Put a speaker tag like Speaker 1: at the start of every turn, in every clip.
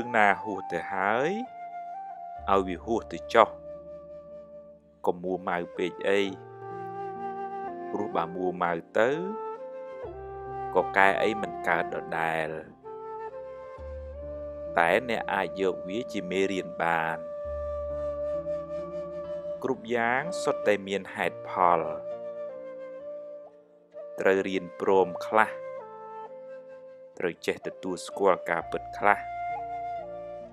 Speaker 1: រឿងណាហួសទៅហើយឲ្យវាហួសទៅចុះកុំមួម៉ៅពេកអីព្រោះបើមួម៉ៅទៅក៏កែអីមិនកើតដដែលតែអ្នកអាចយកវាជាមេរៀនបានគ្រប់យ៉ាងសុទ្ធតែមានហេតុផលត្រូវរៀនព្រមខ្លះត្រូវចេះទទួលស្គាល់ការពិតខ្លះ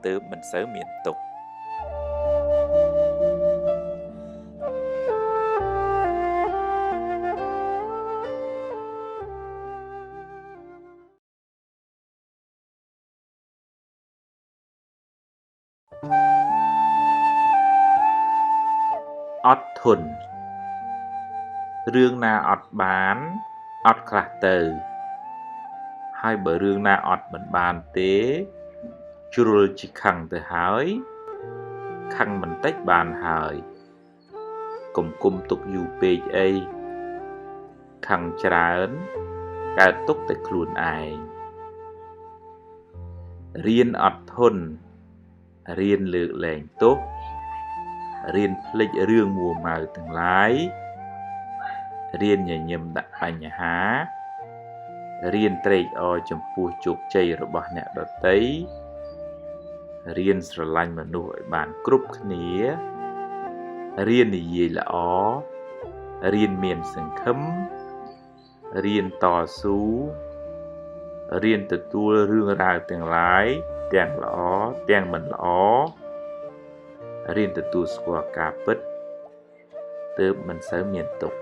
Speaker 1: ទើបមិនសូវមានទុក្ខអត់ធន់រឿងណាអត់បានអត់ខ្លះទៅហើយបើរឿងណាអត់មិនបានទេជ្រុលជាខឹងទៅហើយខឹងបន្តិចបានហើយកុំគុំទុកយូរពេកអីខឹងច្រើនកើតទុកតែខ្លួនឯងរៀនអត់ធន់រៀនលើកលែងទោសរៀនភ្លេចរឿងមួម៉ៅទាំងឡាយរៀនញញឹមដាក់បញ្ហារៀនត្រេកអរចំពោះជោគជ័យរបស់អ្នកដទៃរៀនស្រឡាញ់មនុស្សឲ្យបានគ្រប់គ្នារៀននិយាយល្អរៀនមានសង្ឃឹមរៀនតស៊ូរៀនទទួលរឿងរ៉ាវទាំងឡាយទាំងល្អទាំងមិនល្អរៀនទទួលស្គាល់ការពិតទើបមិនសូវមានទុក្ខ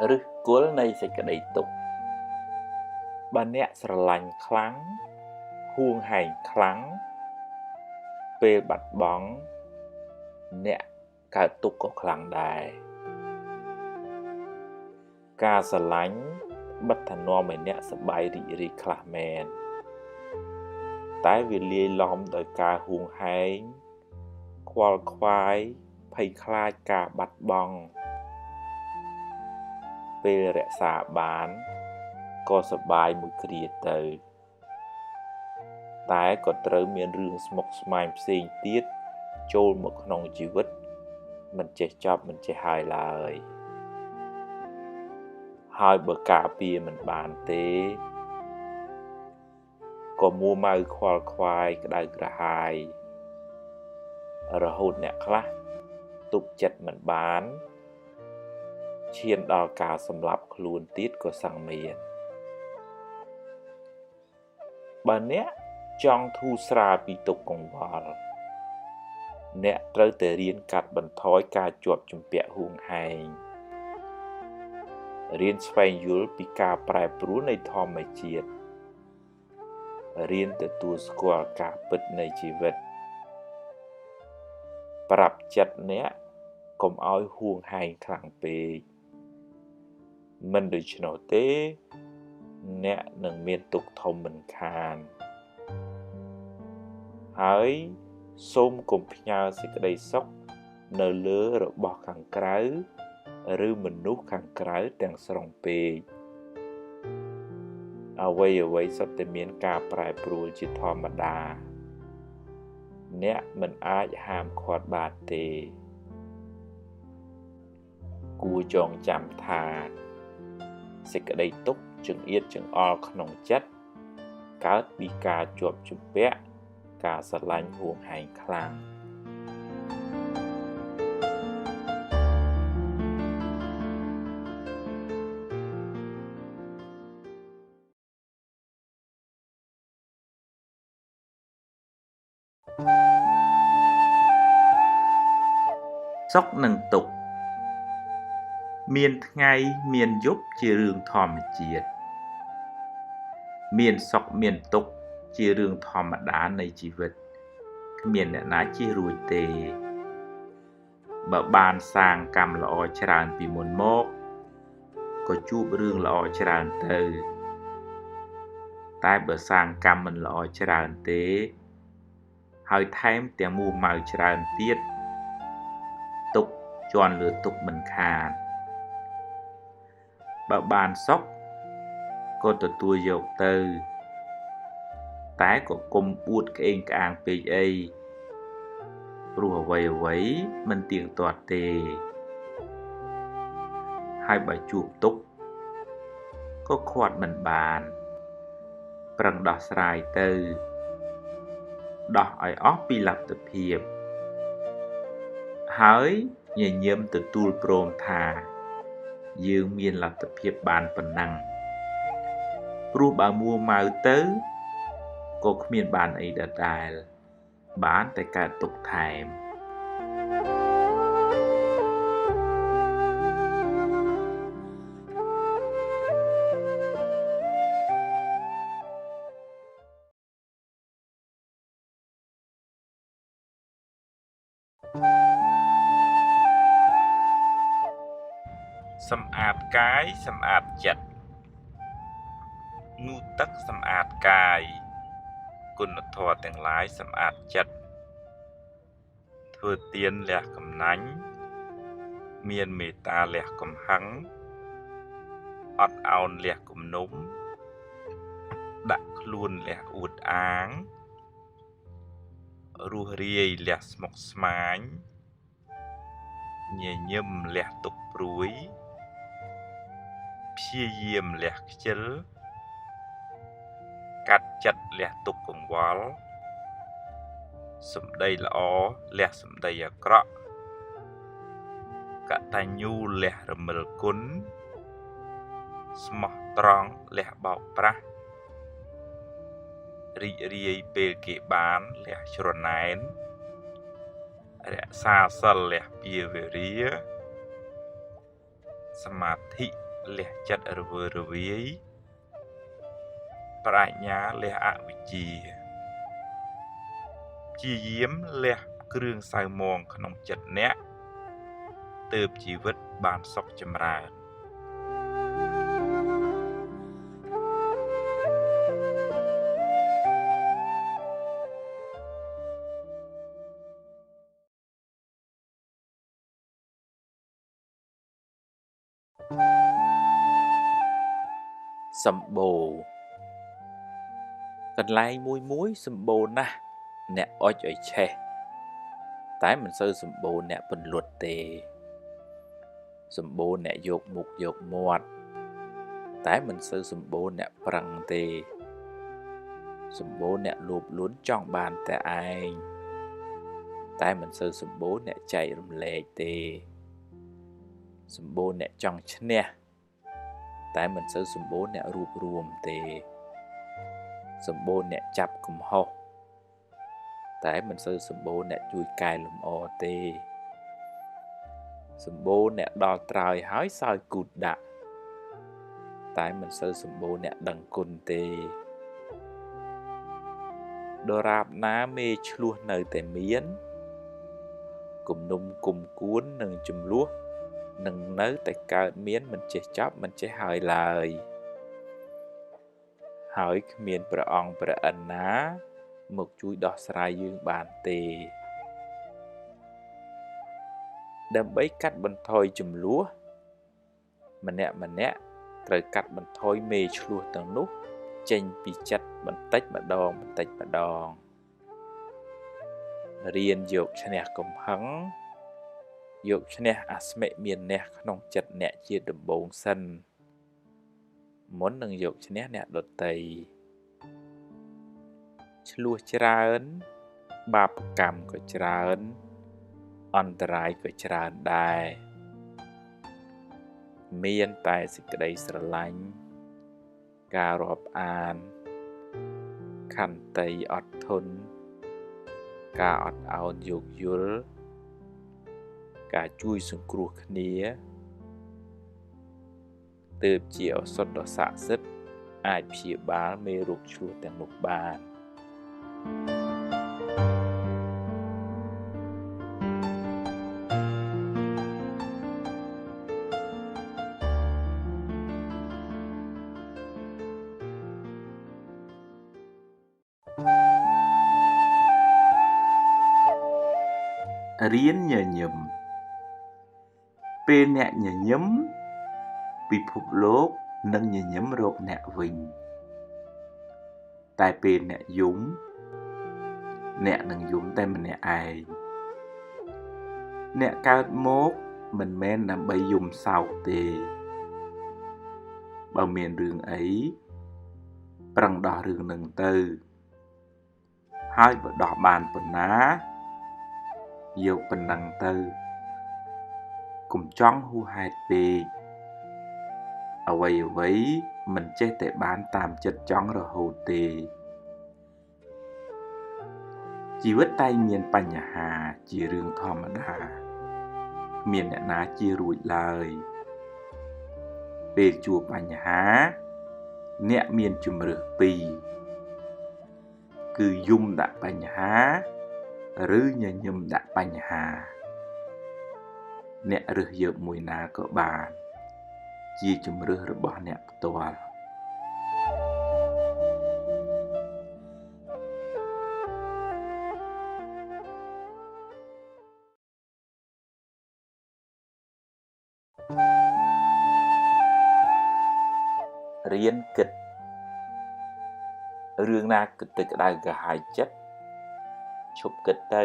Speaker 1: ឫសគល់នៃសេចក្តីទុក្ខបើអ្នកស្រឡាញ់ខ្លាំងហួងហែងខ្លាំងពេលបាត់បង់អ្នកកើតទុក្ខក៏ខ្លាំងដែរការស្រឡាញ់បិទថានាំឲ្យអ្នកសប្បាយរីករាយខ្លះមែនតែវាលាយឡំដោយការហួងហែងខ្វល់ខ្វាយភ័យខ្លាចការបាត់បង់ពេលរក្សាបានក៏សប្បាយមួយគ្រាទៅតែក៏ត្រូវមានរឿងស្មុគស្មាញផ្សេងទៀតចូលមកក្នុងជីវិតមិនចេះចប់មិនចេះហើយឡើយហើយបើការពារមិនបានទេក៏មួម៉ៅខ្វល់ខ្វាយក្តៅក្រហាយរហូតអ្នកខ្លះទុកចិត្តមិនបានឈានដល់ការសម្លាប់ខ្លួនទៀតក៏សង្មានបើអ្នកចង់ធូរស្រាលពីទុក្ខកង្វល់អ្នកត្រូវតែរៀនកាត់បន្ថយការជាប់ជំពាក់ហួងហែងរៀនស្វែងយល់ពីការប្រែប្រួលនៃធម្មជាតិរៀនទទួលស្គាល់ការពិតនៃជីវិតប្រាប់ចិត្តអ្នកកុំឲ្យហួងហែងខ្លាំងពេកមិនដូច្នោះទេអ្នកនឹងមានទុក្ខធំមិនខានហើយសូមកុំផ្ញើសេចក្តីសុខនៅលើរបស់ខាងក្រៅឬមនុស្សខាងក្រៅទាំងស្រុងពេកអ្វីសុទ្ធតែមានការប្រែប្រួលជាធម្មតាអ្នកមិនអាចហាមឃាត់បានទេគួរចងចាំថាសេចក្តីទុក្ខចង្អៀតចង្អល់ក្នុងចិត្តកើតពីការជាប់ជំពាក់ការស្រឡាញ់ហួងហែងខ្លាំងសុខនិងទុក្ខមានថ្ងៃមានយប់ជារឿងធម្មជាតិមានសុខមានទុក្ខជារឿងធម្មតានៃជីវិតគ្មានអ្នកណាជៀសរួចទេបើបានសាងកម្មល្អច្រើនពីមុនមកក៏ជួបរឿងល្អច្រើនទៅ តែបើសាងកម្មមិនល្អច្រើនទេហើយថែមទាំងមួម៉ៅច្រើនទៀតទុកជន់លើទុកមិនខានបើបានសុខក៏ទទួលយកទៅតែក៏កុំអួតក្អេងក្អាងពេកអីព្រោះអ្វីមិនទៀងទាត់ទេហើយបើជួបទុក្ខក៏ខាត់មិនបានប្រឹងដោះស្រាយទៅដោះឲ្យអស់ពីលទ្ធភាពហើយញញឹមទទួលព្រមថាយើងមានលទ្ធភាពបានប៉ុណ្ណឹងព្រោះបើមួម៉ៅទៅក៏គ្មានបានអីដដែលបានតែកើតទុក្ខថែមសម្អាតកាយសម្អាតចិត្តងូតទឹកសម្អាតកាយគុណធម៌ទាំងឡាយសម្អាតចិត្តធ្វើទានលះកំណាញ់មានមេត្តាលះកំហឹងអត់ឱនលះគំនុំដាក់ខ្លួនលះអួតអាងរស់រាយលះស្មុគស្មាញញញឹមលះទុក្ខព្រួយព្យាយាមលះខ្ជិលកាត់ចិត្តលះទុក្ខកង្វល់សម្ដីល្អលះសម្ដីអាក្រក់កតញ្ញូលះរមិលគុណស្មោះត្រង់លះបោកប្រាស់រីករាយពេលគេបានលះច្រណែនរក្សាសិលលះពាវេរាសមាធិលះចិត្តរវើរវាយប្រាជ្ញាលះអវិជ្ជាព្យាយាមលះគ្រឿងសៅមងក្នុងចិត្តអ្នកទើបជីវិតបានសុខចម្រើនសម្បូរកន្លែងមួយសម្បូរណាស់អ្នកអុចឲ្យឆេះតែមិនសូវសម្បូរអ្នកពន្លត់ទេសម្បូរអ្នកយកមុខយកមាត់តែមិនសូវសម្បូរអ្នកប្រឹងទេសម្បូរអ្នកលោភលន់ចង់បានតែឯងតែមិនសូវសម្បូរអ្នកចែករំលែកទេសម្បូរអ្នកចង់ឈ្នះតែមិនសូវសម្បូរអ្នករួបរួមទេសម្បូរអ្នកចាប់កំហុសតែមិនសូវសម្បូរអ្នកជួយកែលម្អទេសម្បូរអ្នកដល់ត្រើយហើយសើចគូតដាក់តែមិនសូវសម្បូរអ្នកដឹងគុណទេដរាបណាមេឆ្លោះនៅតែមានគំនុំគុំគួននឹងចំនួននឹងនៅតែកើតមានមិនចេះចប់មិនចេះហើយឡើយហើយគ្មានព្រះអង្គព្រះអិនណាមកជួយដោះស្រាយយើងបានទេដើម្បីកាត់បន្ថយចំនួនម្នាក់ត្រូវកាត់បន្ថយមេឆ្លោះទាំងនោះចេញពីចិត្តបន្តិចម្ដងរៀនយកឈ្នះកំហឹងយកឈ្នះអស្មិមានះក្នុងចិត្តអ្នកជាដំបូងសិនមុននឹងយកឈ្នះអ្នកដទៃឆ្លោះច្រើនបាបកម្មក៏ច្រើនអន្តរាយក៏ច្រើនដែរមានតែសេចក្តីស្រឡាញ់ការរាប់អានខន្តីអត់ធន់ការអត់ឱនយោគយល់ការជួយសង្គ្រោះគ្នាទើបជាឱសថដ៏ស័ក្តិសិទ្ធិអាចព្យាបាលមេរោគឆ្លោះទាំងនោះបាន រៀនញញឹមពេលអ្នកញញឹមពិភពលោកនឹងញញឹមរកអ្នកវិញតែពេលអ្នកយំអ្នកនឹងយំតែម្នាក់ឯងអ្នកកើតមកមិនមែនដើម្បីយំសោកទេបើមានរឿងអីប្រឹងដោះរឿងនឹងទៅហើយបើដោះបានប៉ុណ្ណាយកប៉ុណ្ណឹងទៅកុំចង់ហួសហេតុពេកអ្វីមិនចេះតែបានតាមចិត្តចង់រហូតទេជីវិតតែងមានបញ្ហាជារឿងធម្មតាគ្មានអ្នកណាជារួចឡើយពេលជួបបញ្ហាអ្នកមានជម្រើសពីរគឺយំដាក់បញ្ហាឬញញឹមដាក់បញ្ហាអ្នករើសយកមួយណាក៏បានជាជម្រើសរបស់អ្នកផ្ទាល់រៀនគិតរឿងណាគិតទៅក្តៅក្រហាយចិត្តឈប់គិតទៅ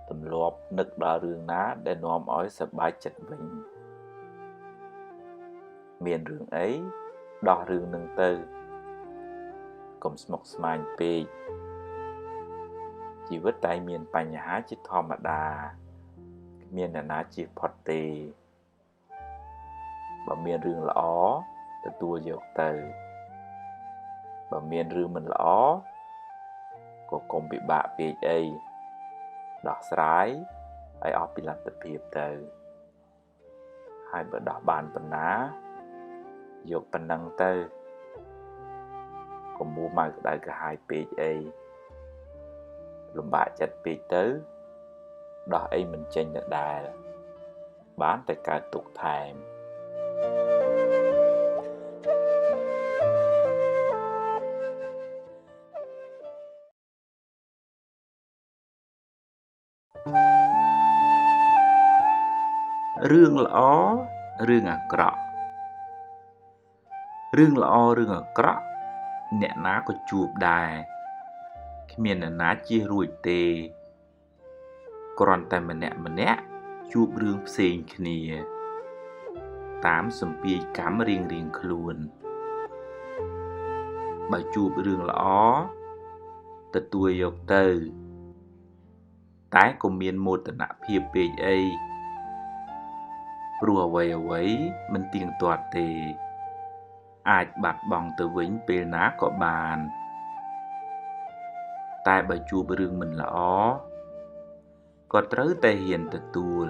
Speaker 1: ទម្លាប់នឹកដល់រឿងណាដែលនាំឲ្យសប្បាយចិត្តវិញមានរឿងអីដោះរឿងនឹងទៅកុំស្មុគស្មាញពេកជីវិតតែមានបញ្ហាជាធម្មតាគ្មានអ្នកណាជៀសផុតទេបើមានរឿងល្អទទួលយកទៅបើមានរឿងមិនល្អក៏កុំពិបាកពេកអីដោះស្រាយឲ្យអស់ពីលទ្ធភាពទៅហើយបើដោះបានប៉ុណ្ណាយកប៉ុណ្ណឹងទៅកុំមួម៉ៅក្តៅក្រហាយពេកអីលំបាកចិត្តពេកទៅដោះអីមិនចេញដដែលបានតែកើតទុក្ខថែមរឿងល្អរឿងអាក្រក់រឿងល្អរឿងអាក្រក់អ្នកណាក៏ជួបដែរគ្មានអ្នកណាជៀសរួចទេគ្រាន់តែម្នាក់ជួបរឿងផ្សេងគ្នាតាមសម្ពាយកម្មរៀងខ្លួនបើជួបរឿងល្អទទួលយកទៅតែក៏មានមោទនភាពពេកអីព្រោះអ្វីមិនទៀងទាត់ទេអាចបាត់បង់ទៅវិញពេលណាក៏បានតែបើជួបរឿងមិនល្អក៏ត្រូវតែហ៊ានទទួល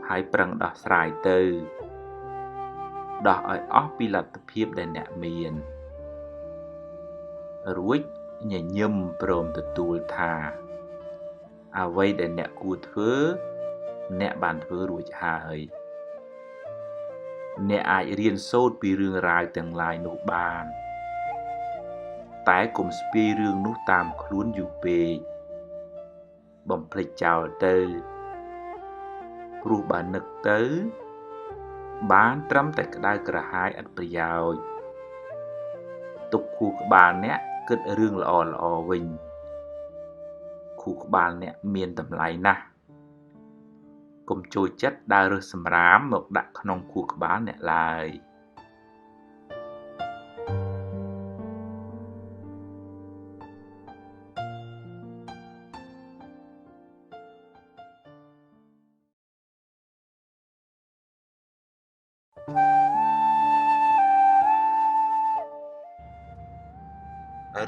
Speaker 1: ហើយប្រឹងដោះស្រាយទៅដោះឲ្យអស់ពីលទ្ធភាពដែលអ្នកមានរួចញញឹមព្រមទទួលថាអ្វីដែលអ្នកគួរធ្វើអ្នកបានធ្វើរួចហើយអ្នកអាចរៀនសូត្រពីរឿងរ៉ាវទាំងឡាយនោះបានតែកុំស្ពាយរឿងនោះតាមខ្លួនយូរពេកបំភ្លេចចោលទៅព្រោះបើនឹកទៅបានត្រឹមតែក្តៅក្រហាយឥតប្រយោជន៍ទុកខួរក្បាលអ្នកគិតរឿងល្អវិញខួរក្បាលអ្នកមានតម្លៃណាស់កុំចូលចិត្តដើររើសសម្រាមមកដាក់ក្នុងខួរក្បាលអ្នកឡើយ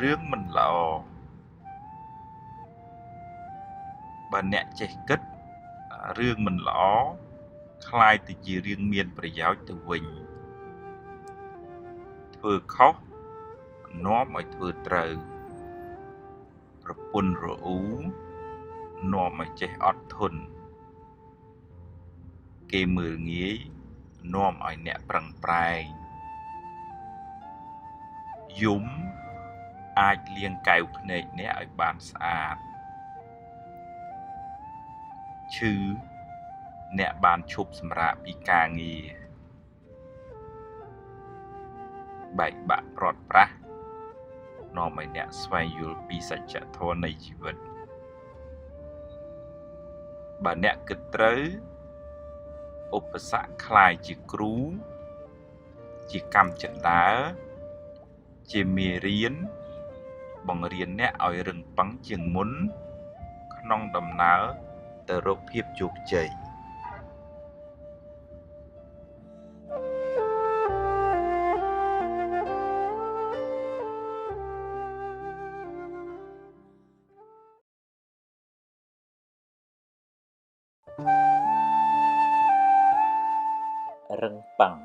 Speaker 1: រឿងមិនល្អបើអ្នកចេះគិតរឿងមិនល្អคล้ายទៅជារឿងមានប្រយោជន៍ទៅវិញធ្វើខុសនាំឲ្យធ្វើត្រូវប្រពន្ធរអ៊ូនាំឲ្យចេះអត់ធន់គេមើលងាយនាំឲ្យអ្នកប្រឹងប្រែងយំអាចលាងកែវភ្នែកអ្នកឲ្យបានស្អាត ឈឺអ្នកបានឈប់សម្រាកពីការងារបែកបាក់ព្រាត់ប្រាសនាំឲ្យអ្នកស្វែងយល់ពីសច្ចធម៌នៃជីវិតបើអ្នកគិតត្រូវឧបសគ្គคล้ายជាគ្រូជាកម្មចិន្តាជាមេរៀនបង្រៀនអ្នកឲ្យរឹងប៉ឹងជាងមុនក្នុងដំណើរទៅរកភាពជោគជ័យរឹងប៉ឹង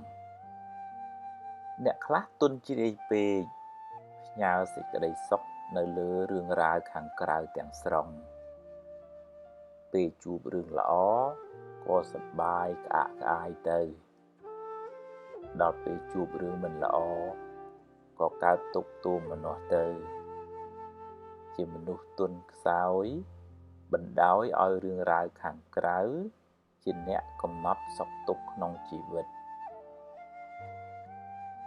Speaker 1: អ្នកខ្លះទុនជ្រាយពេកផ្ញើសេចក្តីសុខនៅលើរឿងរ៉ាវខាងក្រៅទាំងស្រុងពេលជួបរឿងល្អក៏សប្បាយក្អាកក្អាយទៅដល់ពេលជួបរឿងមិនល្អក៏កើតទុក្ខទោមនស្សទៅជាមនុស្សទុនខ្សោយបណ្ដោយឲ្យរឿងរ៉ាវខាងក្រៅជាអ្នកកំណត់សុខទុក្ខក្នុងជីវិត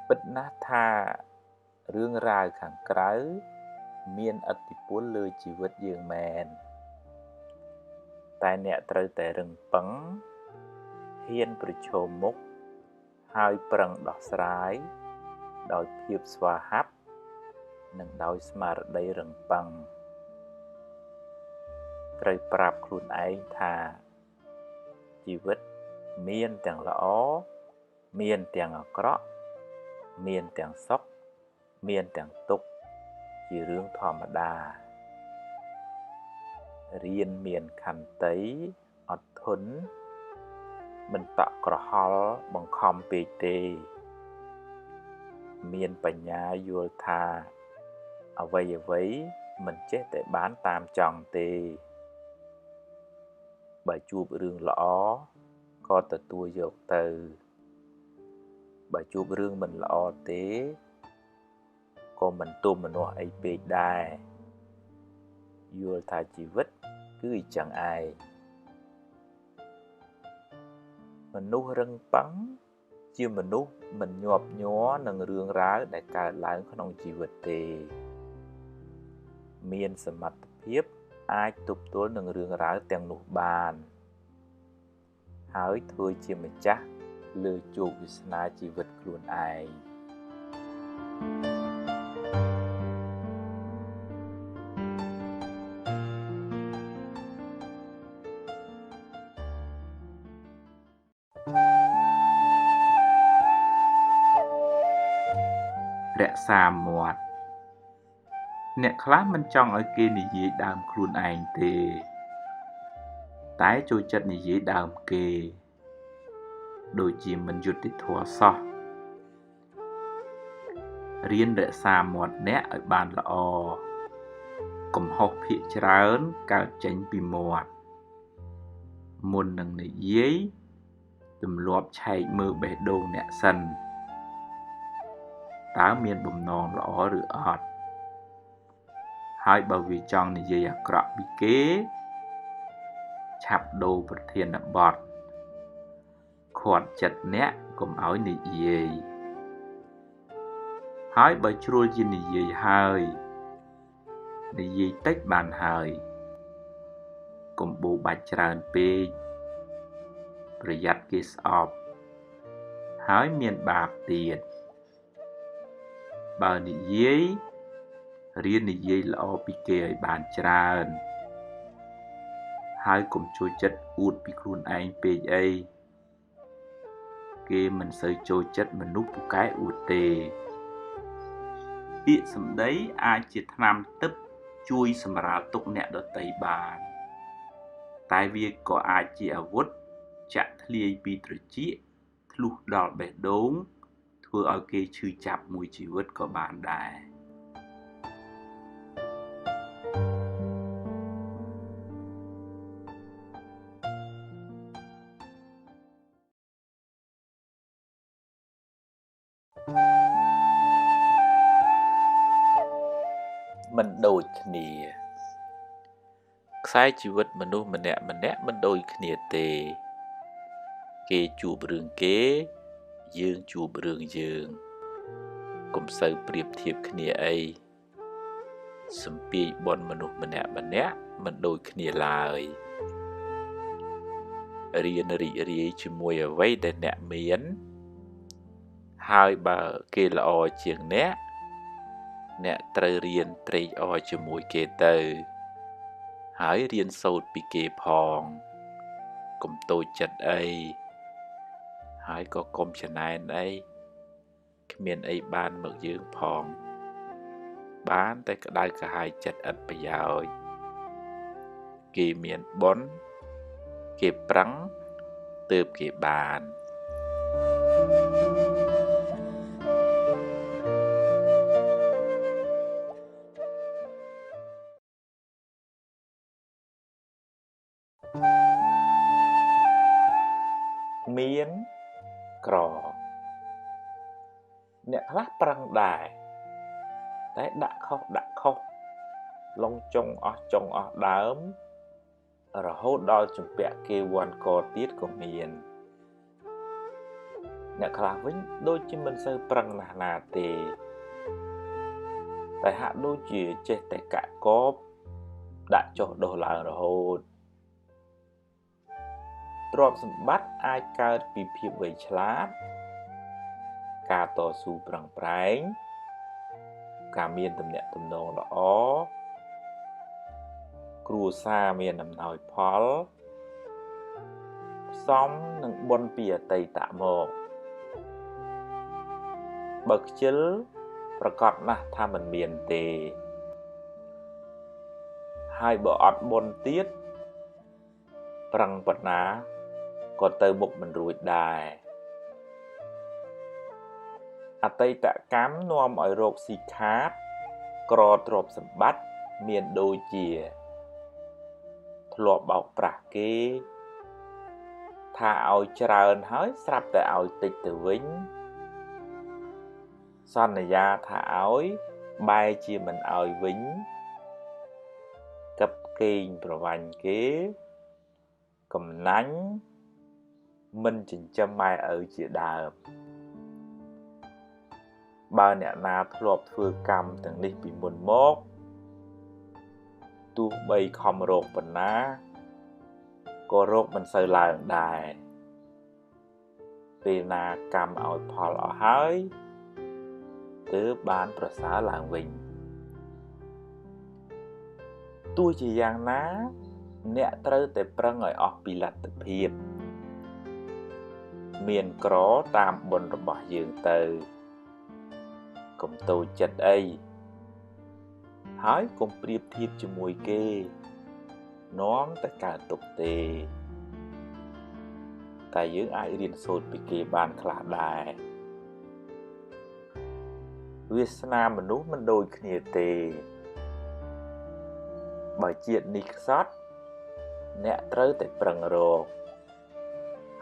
Speaker 1: ពិតណាស់ថារឿងរ៉ាវខាងក្រៅមានឥទ្ធិពលលើជីវិតយើងមែនតែអ្នកត្រូវតែរឹងប៉ឹងហ៊ានប្រឈមមុខហើយប្រឹងដោះស្រាយដោយភាពស្វាហាប់និងដោយស្មារតីរឹងប៉ឹងត្រូវប្រាប់ខ្លួនឯងថាជីវិតមានទាំងល្អមានទាំងអាក្រក់មានទាំងសុខមានទាំងទុក្ខជារឿងធម្មតារៀនមានខន្តីអត់ធន់មិនតក់ក្រហល់បង្ខំពេកទេមានបញ្ញាយល់ថាអ្វីមិនចេះតែបានតាមចង់ទេបើជួបរឿងល្អក៏ទទួលយកទៅបើជួបរឿងមិនល្អទេក៏មិនទុំមនោះអីពេកដែរយល់ថាជីវិតគឺអញ្ចឹងឯងមនុស្សរឹងប៉ឹងជាមនុស្សមិនញាប់ញ័រនឹងរឿងរ៉ាវដែលកើតឡើងក្នុងជីវិតទេមានសមត្ថភាពអាចទប់ទល់នឹងរឿងរ៉ាវទាំងនោះបានហើយធ្វើជាម្ចាស់លើជោគវាសនាជីវិតខ្លួនឯងរក្សាមាត់អ្នកខ្លះមិនចង់ឲ្យគេនិយាយដើមខ្លួនឯងទេតែចូលចិត្តនិយាយដើមគេដូចជាមិនយុត្តិធម៌សោះរៀនរក្សាមាត់អ្នកឲ្យបានល្អកំហុសភាគច្រើនកើតចេញពីមាត់មុននឹងនិយាយទម្លាប់ឆែកមើលបេះដូងអ្នកសិនតើមានបំណងល្អឬអត់ហើយបើវាចង់និយាយអាក្រក់ពីគេឆាប់ដូរប្រធានបទខាត់ចិត្តអ្នកកុំឲ្យនិយាយហើយបើជ្រុលជានិយាយហើយនិយាយតិចបានហើយកុំបូបាច់ច្រើនពេកប្រយ័ត្នគេស្អប់ហើយមានបាបទៀតបើនិយាយរៀននិយាយល្អពីគេឲ្យបានច្រើនហើយកុំចូលចិត្តអួតពីខ្លួនឯងពេកអីគេមិនសូវចូលចិត្តមនុស្សពូកែអួតទេពាក្យសម្ដីអាចជាថ្នាំទិព្វជួយសម្រាលទុក្ខអ្នកដទៃបានតែវាក៏អាចជាអាវុធចាក់ធ្លាយពីត្រចៀកធ្លុះដល់បេះដូងធ្វើឲ្យគេឈឺចាប់មួយជីវិតក៏បានដែរមិនដូចគ្នាខ្ស ខ្សែជីវិតមនុស្សម្នាក់មិនដូចគ្នាទេគេជួបរឿងគេយើងជួបរឿងយើងកុំសូវប្រៀបធៀបគ្នាអីសម្ពាយបនមនុស្សម្នាក់មិនដូចគ្នាឡើយរៀនរីករាយជាមួយអ្វីដែលអ្នកមានហើយបើគេល្អជាងអ្នកត្រូវរៀនត្រេកអរជាមួយគេទៅហើយរៀនសូត្រពីគេផងកុំតូចចិត្តអីហើយក៏កុំច្នៃអីគ្មានអីបានមកយើងផងបានតែក្តៅក្រហាយចិត្តឥតប្រយោជន៍គេមានបុណ្យគេប្រឹងទើបគេបានមានក្រអ្នកខ្លះប្រឹងដែរតែដាក់ខុសឡុងចុងអស់ដើមរហូតដល់ជំពាក់គេវ័នកទៀតក៏មានអ្នកខ្លះវិញដូចជាមិនសូវប្រឹងណាស់ណាទេតែហាក់ដូចជាចេះតែកាក់កបដាក់ចុះដុះឡើងរហូតទ្រព្យសម្បត្តិអាចកើតពីភាពវៃឆ្លាតការតស៊ូប្រឹងប្រែងការមានទំនាក់ទំនងល្អគ្រួសារមានអំណោយផលផ្សំនឹងបុណ្យពីអតីតមកបើខ្ជិលប្រកាសណាស់ថាមិនមានទេហើយបើអត់បុណ្យទៀតប្រឹងប៉ុណ្ណាក៏ទៅមុខមិនរួចដែរអតីតកម្មនាំឲ្យរោគស៊ីខាតក្រទ្រព្យសម្បត្តិមានដូចជាធ្លាប់បោកប្រាស់គេថាឲ្យច្រើនហើយស្រាប់តែឲ្យតិចទៅវិញសន្យាថាឲ្យបែរជាមិនឲ្យវិញកັບកេងប្រវាញ់គេកំណាញ់មិនចិញ្ចឹមម៉ែឪជាដើមបើអ្នកណាធ្លាប់ធ្វើកម្មទាំងនេះពីមុនមកទោះបីខំរកប៉ុណ្ណាក៏រកមិនសូវឡើងដែរពេលណាកម្មឲ្យផលអស់ហើយទើបបានប្រសើរឡើងវិញទោះជាយ៉ាងណាអ្នកត្រូវតែប្រឹងឲ្យអស់ពីលទ្ធភាពមានក្រតាមបុណ្យរបស់យើងទៅកុំតូចចិត្តអីហើយកុំប្រៀបធៀបជាមួយគេនាំតែកើតទុក្ខទេតែយើងអាចរៀនសូត្រពីគេបានខ្លះដែរវាសនាមនុស្សមិនដូចគ្នាទេបើជាតិនេះខ្សត់អ្នកត្រូវតែប្រឹងរក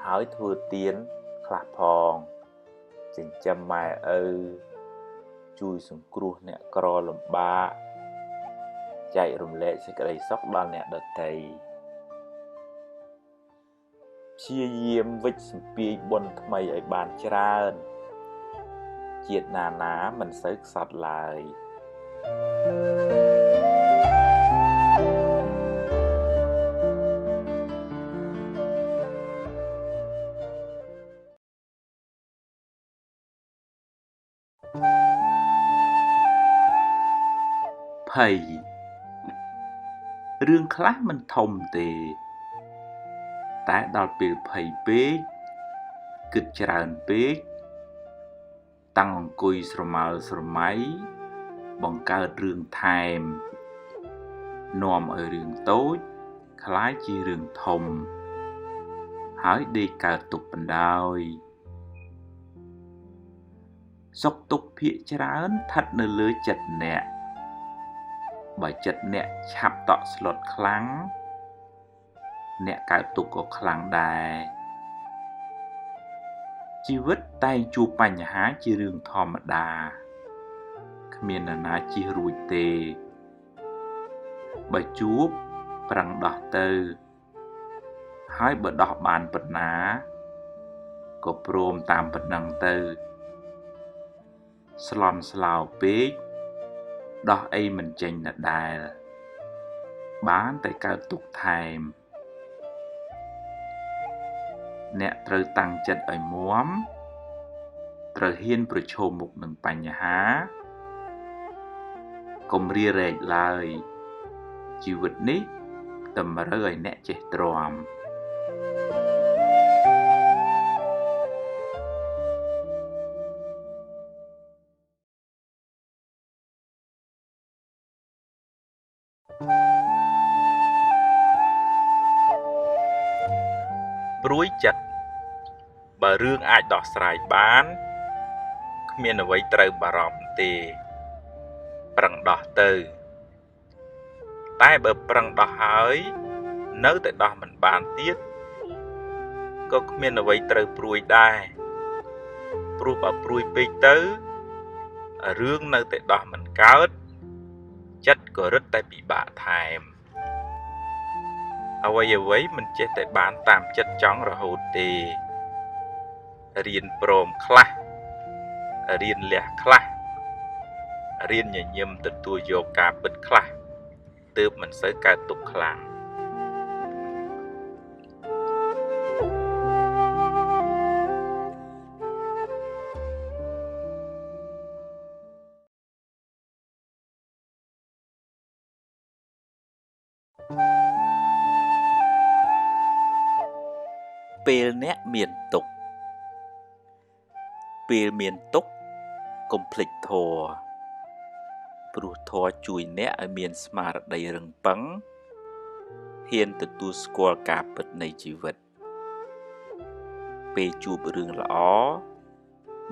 Speaker 1: ហើយធ្វើទានខ្លះផងចិញ្ចឹមម៉ែឪជួយសង្គ្រោះអ្នកក្រលំបាកចែករំលែកសេចក្តីសុខដល់អ្នកដទៃព្យាយាមវិច្ឆសម្ពាយបុណ្យថ្មីឲ្យបានច្រើនជាតិណាមិនសូវខ្សត់ឡើយភ័យរឿងខ្លះមិនធំទេតែដល់ពេលភ័យពេកគិតច្រើនពេកតាំងអង្គុយស្រមើស្រមៃបង្កើតរឿងថែមនាំឲ្យរឿងតូចคล้ายជារឿងធំហើយដេកកើតទុកបណ្ដោយសុខទុក្ខភាគច្រើនស្ថិតនៅលើចិត្តអ្នកបើចិត្តអ្នកឆាប់តក់ស្លុតខ្លាំងអ្នកកើតទុក្ខក៏ខ្លាំងដែរជីវិតតែងជួបបញ្ហាជារឿងធម្មតាគ្មាននរណាជៀសរួចទេបើជួប ប្រឹងដោះទៅហើយបើដោះបានប៉ុណ្ណាក៏ព្រមតាមប៉ុណ្ណឹងទៅស្លន់ស្លោពេកដោះអីមិនចេញដដែលបានតែកើតទុក្ខថែមអ្នកត្រូវតាំងចិត្តឲ្យមាំត្រូវហ៊ានប្រឈមមុខនឹងបញ្ហាកុំរារែកឡើយជីវិតនេះតម្រូវឲ្យអ្នកចេះទ្រាំព្រួយចិត្តបើរឿងអាចដោះស្រាយបានគ្មានអ្វីត្រូវបារម្ភទេប្រឹងដោះទៅតែបើប្រឹងដោះហើយនៅតែដោះមិនបានទៀតក៏គ្មានអ្វីត្រូវព្រួយដែរព្រោះបើព្រួយពេកទៅរឿងនៅតែដោះមិនកើតចិត្តក៏រឹតតែពិបាកថែមអ្វីមិនចេះតែបានតាមចិត្តចង់រហូតទេរៀនព្រមខ្លះរៀនលះខ្លះរៀនញញឹមទទួលយកការពិតខ្លះទើបមិនសូវកើតទុក្ខខ្លាំងពេលអ្នកមានទុក្ខពេលមានទុក្ខកុំភ្លេចធម៌ព្រោះធម៌ជួយអ្នកឲ្យមានស្មារតីរឹងប៉ឹងហ៊ានទទួលស្គាល់ការពិតនៃជីវិតពេលជួបរឿងល្អ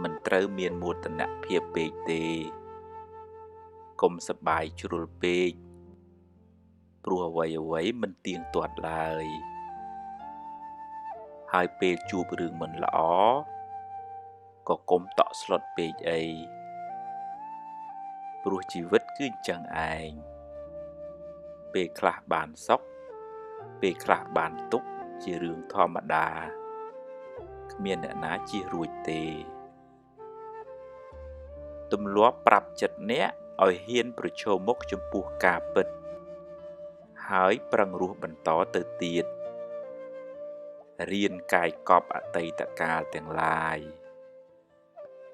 Speaker 1: មិនត្រូវមានមោទនភាពពេកទេកុំសប្បាយជ្រុលពេកព្រោះអ្វីមិនទៀងទាត់ឡើយហើយពេលជួបរឿងមិនល្អក៏កុំតក់ស្លុតពេកអីព្រោះជីវិតគឺអញ្ចឹងឯងពេលខ្លះបានសុខពេលខ្លះបានទុក្ខជារឿងធម្មតាគ្មានអ្នកណាជៀសរួចទេទម្លាប់ប្រាប់ចិត្តអ្នកឲ្យហ៊ានប្រឈមមុខចំពោះការពិតហើយប្រឹងរស់បន្តទៅទៀតរៀនកាយកប់អតីតកាលទាំងឡាយ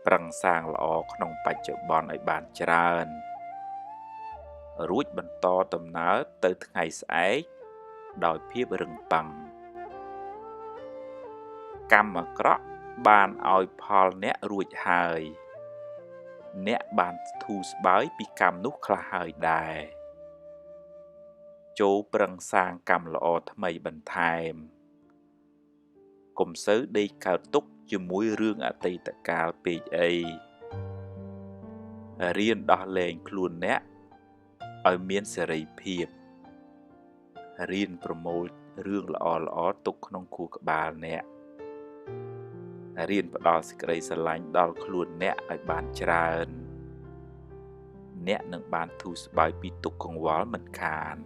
Speaker 1: ប្រឹងសាងល្អក្នុងបច្ចុប្បន្នឲ្យបានច្រើនរួចបន្តដំណើរទៅថ្ងៃស្អែកដោយភាពរឹងប៉ឹងកម្មអាក្រក់បានឲ្យផលអ្នករួចហើយអ្នកបានធូរស្បើយពីកម្មនោះខ្លះហើយដែរចូលប្រឹងសាងកម្មល្អថ្មីបន្ថែមកុំសូវដេកកើតទុក្ខជាមួយរឿងអតីតកាលពេកអីរៀនដោះលែងខ្លួនអ្នកឲ្យមានសេរីភាពរៀនប្រមូលរឿងល្អទុកក្នុងខួរក្បាលអ្នករៀនផ្ដល់សេចក្តីស្រឡាញ់ដល់ខ្លួនអ្នកឲ្យបានច្រើនអ្នកនឹងបានធូរស្បើយពីទុក្ខកង្វល់មិនខាន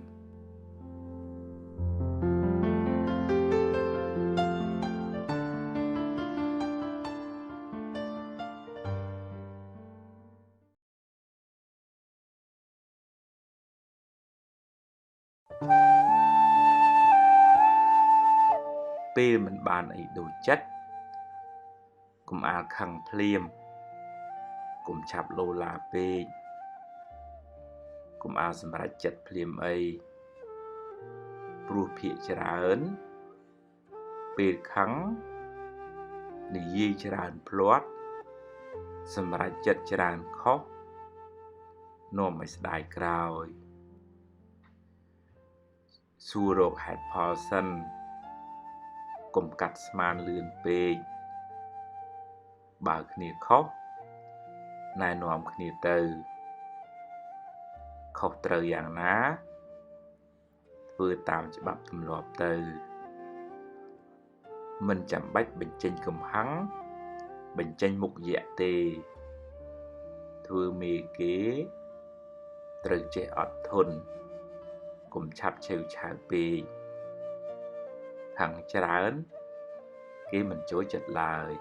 Speaker 1: ពេលមិនបានអីដូចចិត្តកុំអាលខឹងភ្លាមកុំឆាប់លោឡាពេកកុំអាលសម្រេចចិត្តភ្លាមអីព្រោះភាគច្រើនពេលខឹងនិយាយច្រើនភ្លាត់សម្រេចចិត្តច្រើនខុសនាំឲ្យស្ដាយក្រោយសួររកហេតុផលសិនកុំកាត់ស្មានលឿនពេកបើគ្នាខុសណែនាំគ្នាទៅខុសត្រូវយ៉ាងណាធ្វើតាមច្បាប់ទម្លាប់ទៅមិនចាំបាច់បញ្ចេញកំហឹងបញ្ចេញមុខយៈទេធ្វើមេគេត្រូវចេះអត់ធន់ កុំឆាប់ឆេវឆាវពេកផឹងច្រើនគេមិនចូលចិត្តឡើយ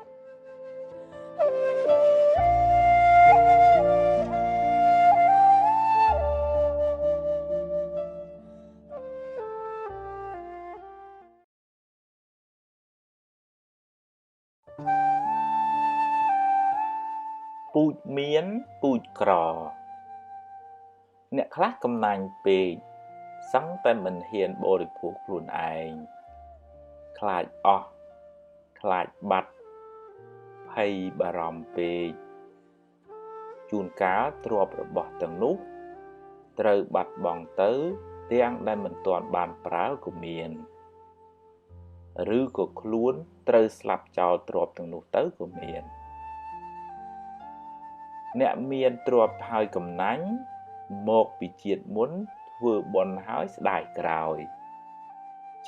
Speaker 1: ពូជមានពូជក្រអ្នកខ្លះកំណាញ់ពេកសឹងតែមិនហ៊ានបរិភោគខ្លួនឯងខ្លាចអស់ខ្លាចបាត់ភ័យបារម្ភពេកជួនកាលទ្រព្យរបស់ទាំងនោះត្រូវបាត់បង់ទៅទាំងដែលមិនទាន់បានប្រើក៏មានឬក៏ខ្លួនត្រូវស្លាប់ចោលទ្រព្យទាំងនោះទៅក៏មានអ្នកមានទ្រព្យហើយកំណាញ់មកពីជាតិមុនធ្វើបុណ្យហើយស្ដាយក្រោយ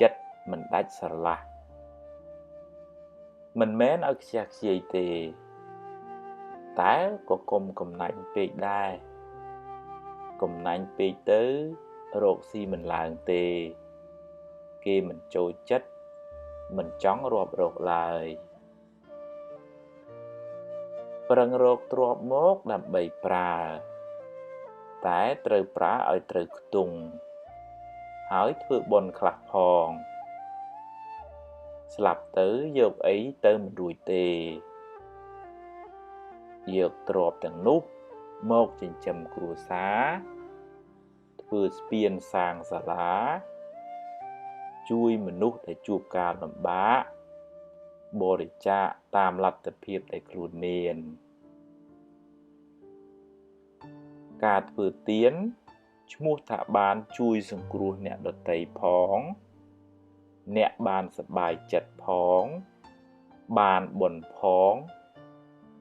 Speaker 1: ចិត្តមិនដាច់ស្រឡះមិនមែនឲ្យខ្ជះខ្ជាយទេតែក៏កុំកំណាញ់ពេកដែរកំណាញ់ពេកទៅរកស៊ីមិនឡើងទេគេមិនចូលចិត្តមិនចង់រាប់រកឡើយប្រឹងរកទ្រព្យមកដើម្បីប្រើតែត្រូវប្រើឲ្យត្រូវខ្ទង់ហើយធ្វើបុណ្យខ្លះផងស្លាប់ទៅយកអីទៅមិនរួចទេយកទ្រព្យទាំងនោះមកចិញ្ចឹមគ្រួសារធ្វើស្ពានសាងសាលាជួយមនុស្សដែលជួបការលំបាកបរិច្ចាគតាមលទ្ធភាពដែលខ្លួនមានការធ្វើទានឈ្មោះថាបានជួយសង្គ្រោះអ្នកដទៃផងអ្នកបានសប្បាយចិត្តផងបានបុណ្យផង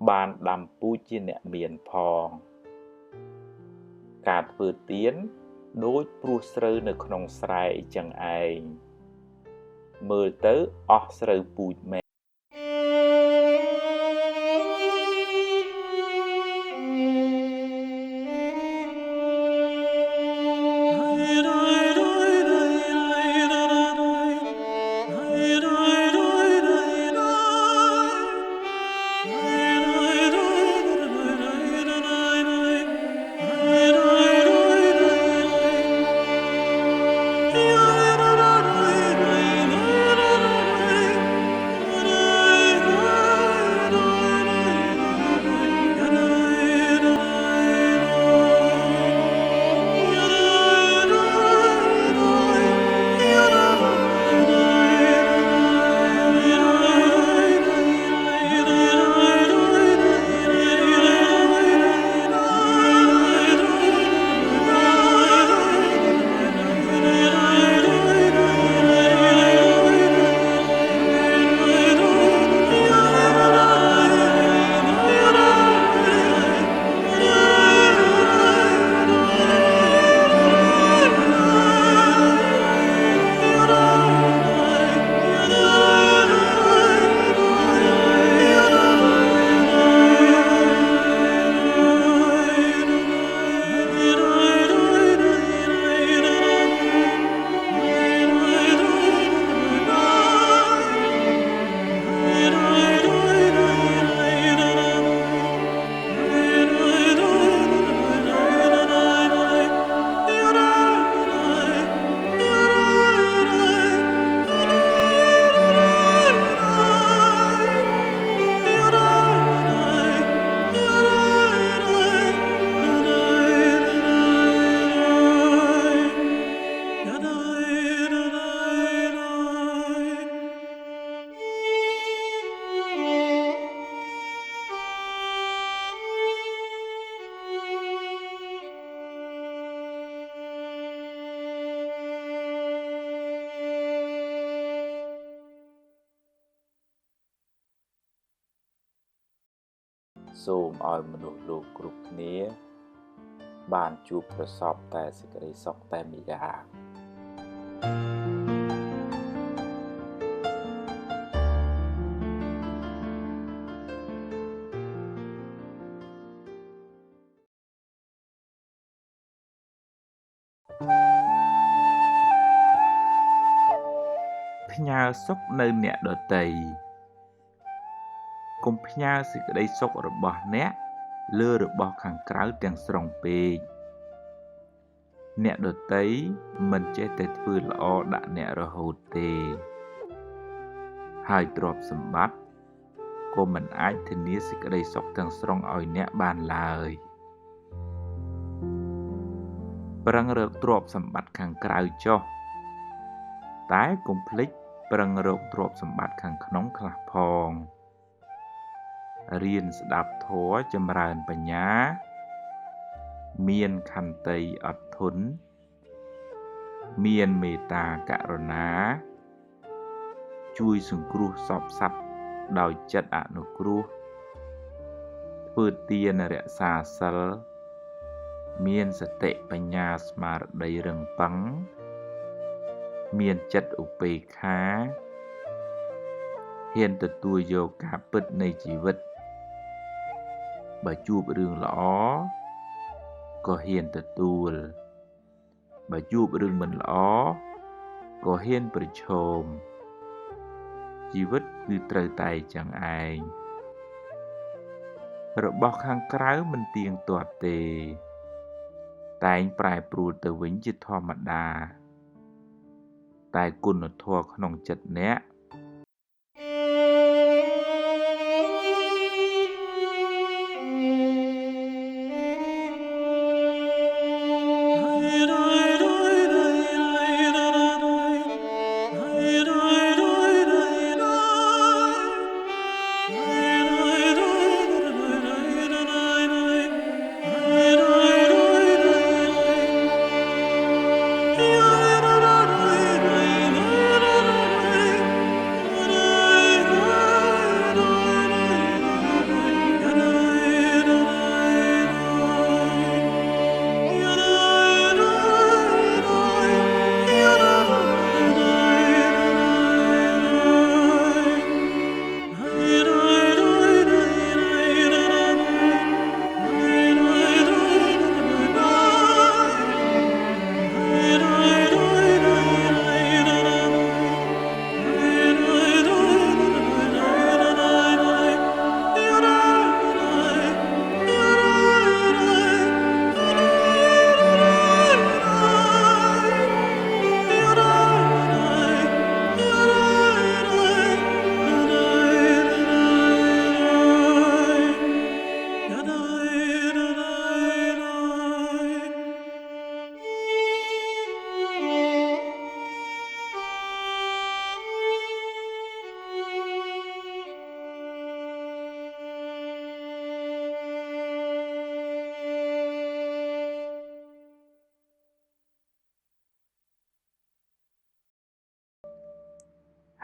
Speaker 1: បានដាំពូជជាអ្នកមានផងការធ្វើទានដូចព្រោះស្រូវនៅក្នុងស្រែអញ្ចឹងឯងមើលទៅអស់ស្រូវពូជមែនសូមឲ្យមនុស្សលោកគ្រប់គ្នាបានជួបប្រសពតែសេចក្តីសុខតែម្យ៉ាង ផ្ញើសុខនៅអ្នកដទៃកុំផ្ញើសេចក្តីសុខរបស់អ្នកលើរបស់ខាងក្រៅទាំងស្រុងពេកអ្នកដទៃមិនចេះតែធ្វើល្អដាក់អ្នករហូតទេហើយទ្រព្យសម្បត្តិក៏មិនអាចធានាសេចក្តីសុខទាំងស្រុងឲ្យអ្នកបានឡើយប្រឹងរកទ្រព្យសម្បត្តិខាងក្រៅចុះតែកុំភ្លេចប្រឹងរកទ្រព្យសម្បត្តិខាងក្នុងខ្លះផងរៀនស្ដាប់ធម៌ចម្រើនបញ្ញាមានខន្តីអត់ធន់មានមេត្តាករុណាជួយសង្គ្រោះសពសត្វដោយចិត្តអនុគ្រោះធ្វើទានរក្សាសិលមានសតិបញ្ញាស្មារតីរឹងប៉ឹងមានចិត្តឧបេក្ខាហ៊ានទទួលយកការពិតនៃជីវិតបើជួបរឿងល្អក៏ហ៊ានទទួលបើជួបរឿងមិនល្អក៏ហ៊ានប្រឈមជីវិតគឺត្រូវតែចឹងឯងរបស់ខាងក្រៅមិនទៀងទាត់ទេតែងប្រែប្រួលទៅវិញជាធម្មតាតែគុណធម៌ក្នុងចិត្តអ្នក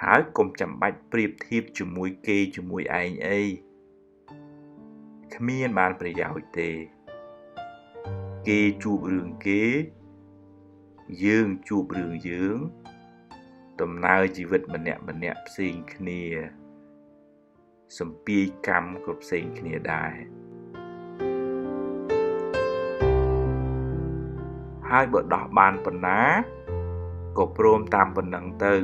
Speaker 1: ហើយកុំចាំបាច់ប្រៀបធៀបជាមួយគេជាមួយឯងអីគ្មានបានប្រយោជន៍ទេគេជួបរឿងគេយើងជួបរឿងយើងដំណើរជីវិតម្នាក់ផ្សេងគ្នាសម្ពាយកម្មក៏ផ្សេងគ្នាដែរហើយបើដោះបានប៉ុណ្ណាក៏ព្រមតាមប៉ុណ្ណឹងទៅ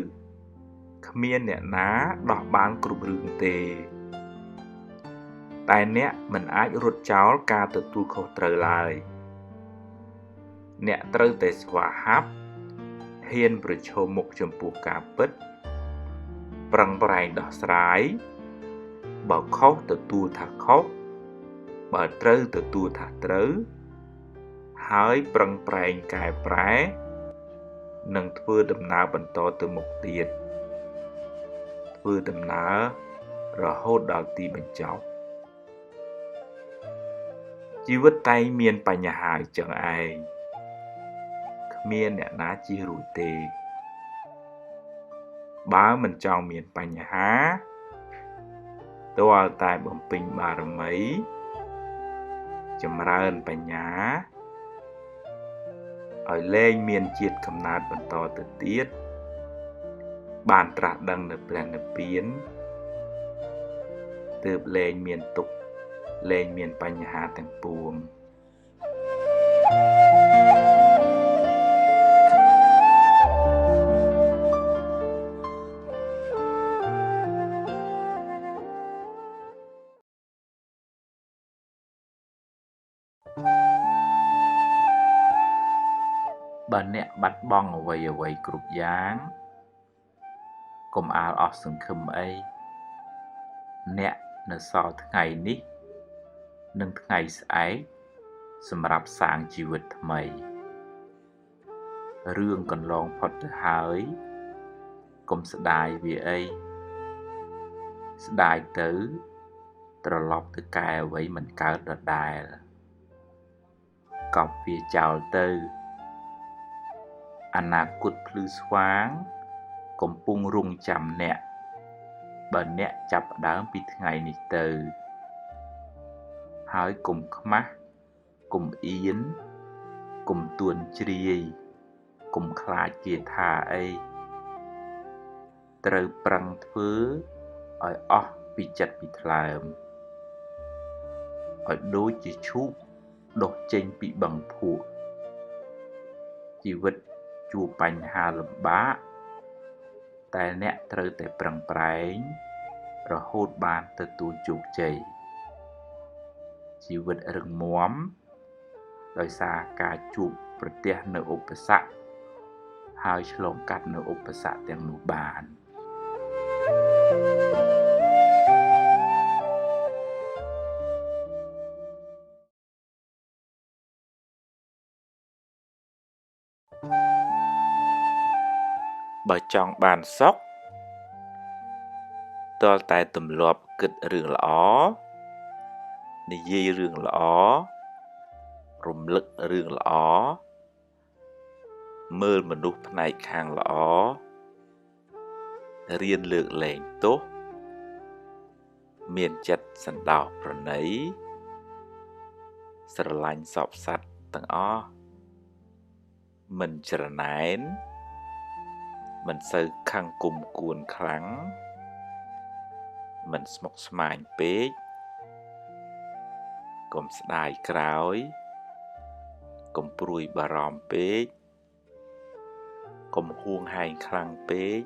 Speaker 1: គ្មានអ្នកណាដោះបានគ្រប់រឿងទេតែអ្នកមិនអាចរត់ចោលការទទួលខុសត្រូវឡើយអ្នកត្រូវតែស្វាហាប់ហ៊ានប្រឈមមុខចំពោះការពិតប្រឹងប្រែងដោះស្រាយបើខុសទទួលថាខុសបើត្រូវទទួលថាត្រូវហើយប្រឹងប្រែងកែប្រែនិងធ្វើដំណើរបន្តទៅមុខទៀតធ្វើដំណើររហូតដល់ទីបញ្ចប់ជីវិតតែងមានបញ្ហាអញ្ចឹងឯងគ្មានអ្នកណាជៀសរួចទេបើមិនចង់មានបញ្ហាទាល់តែបំពេញបារមីចម្រើនបញ្ញាឲ្យលែងមានជាតិកំណើតបន្តទៅទៀតបានត្រាស់ដឹងនៅព្រះនិព្វានទើបលែងមានទុក្ខលែងមានបញ្ហាទាំងពួង បើអ្នកបាត់បង់អ្វីគ្រប់យ៉ាងកុំអាលអស់សង្ឃឹមអីអ្នកនៅសល់ថ្ងៃនេះនិងថ្ងៃស្អែកសម្រាប់សាងជីវិតថ្មីរឿងកន្លងផុតទៅហើយកុំស្ដាយវាអីស្ដាយទៅត្រឡប់ទៅកែអ្វីមិនកើតដដែលកប់វាចោលទៅអនាគតភ្លឺស្វាងកំពុងរង់ចាំអ្នកបើអ្នកចាប់ផ្ដើមពីថ្ងៃនេះទៅហើយកុំខ្មាស់កុំអៀនកុំទួនជ្រាយកុំខ្លាចគេថាអីត្រូវប្រឹងធ្វើឲ្យអស់ពីចិត្តពីថ្លើមឲ្យដូចជាឈូកដុះចេញពីបឹងភក់ជីវិតជួបបញ្ហាលំបាកតែអ្នកត្រូវតែប្រឹងប្រែងរហូតបានទទួលជោគជ័យជីវិតរឹងមាំដោយសារការជួបប្រទះនៅឧបសគ្គហើយឆ្លងកាត់នៅឧបសគ្គទាំងនោះបានបើចង់បានសុខទាល់តែទម្លាប់គិតរឿងល្អនិយាយរឿងល្អរំលឹករឿងល្អមើលមនុស្សផ្នែកខាងល្អរៀនលើកលែងទោសមានចិត្តសន្តោសប្រណីស្រឡាញ់សពសត្វទាំងអស់មិនច្រណែនមិនសូវខឹងគុំគួនខ្លាំងមិនស្មុគស្មាញពេកកុំស្ដាយក្រោយកុំព្រួយបារម្ភពេកកុំហួងហែងខ្លាំងពេក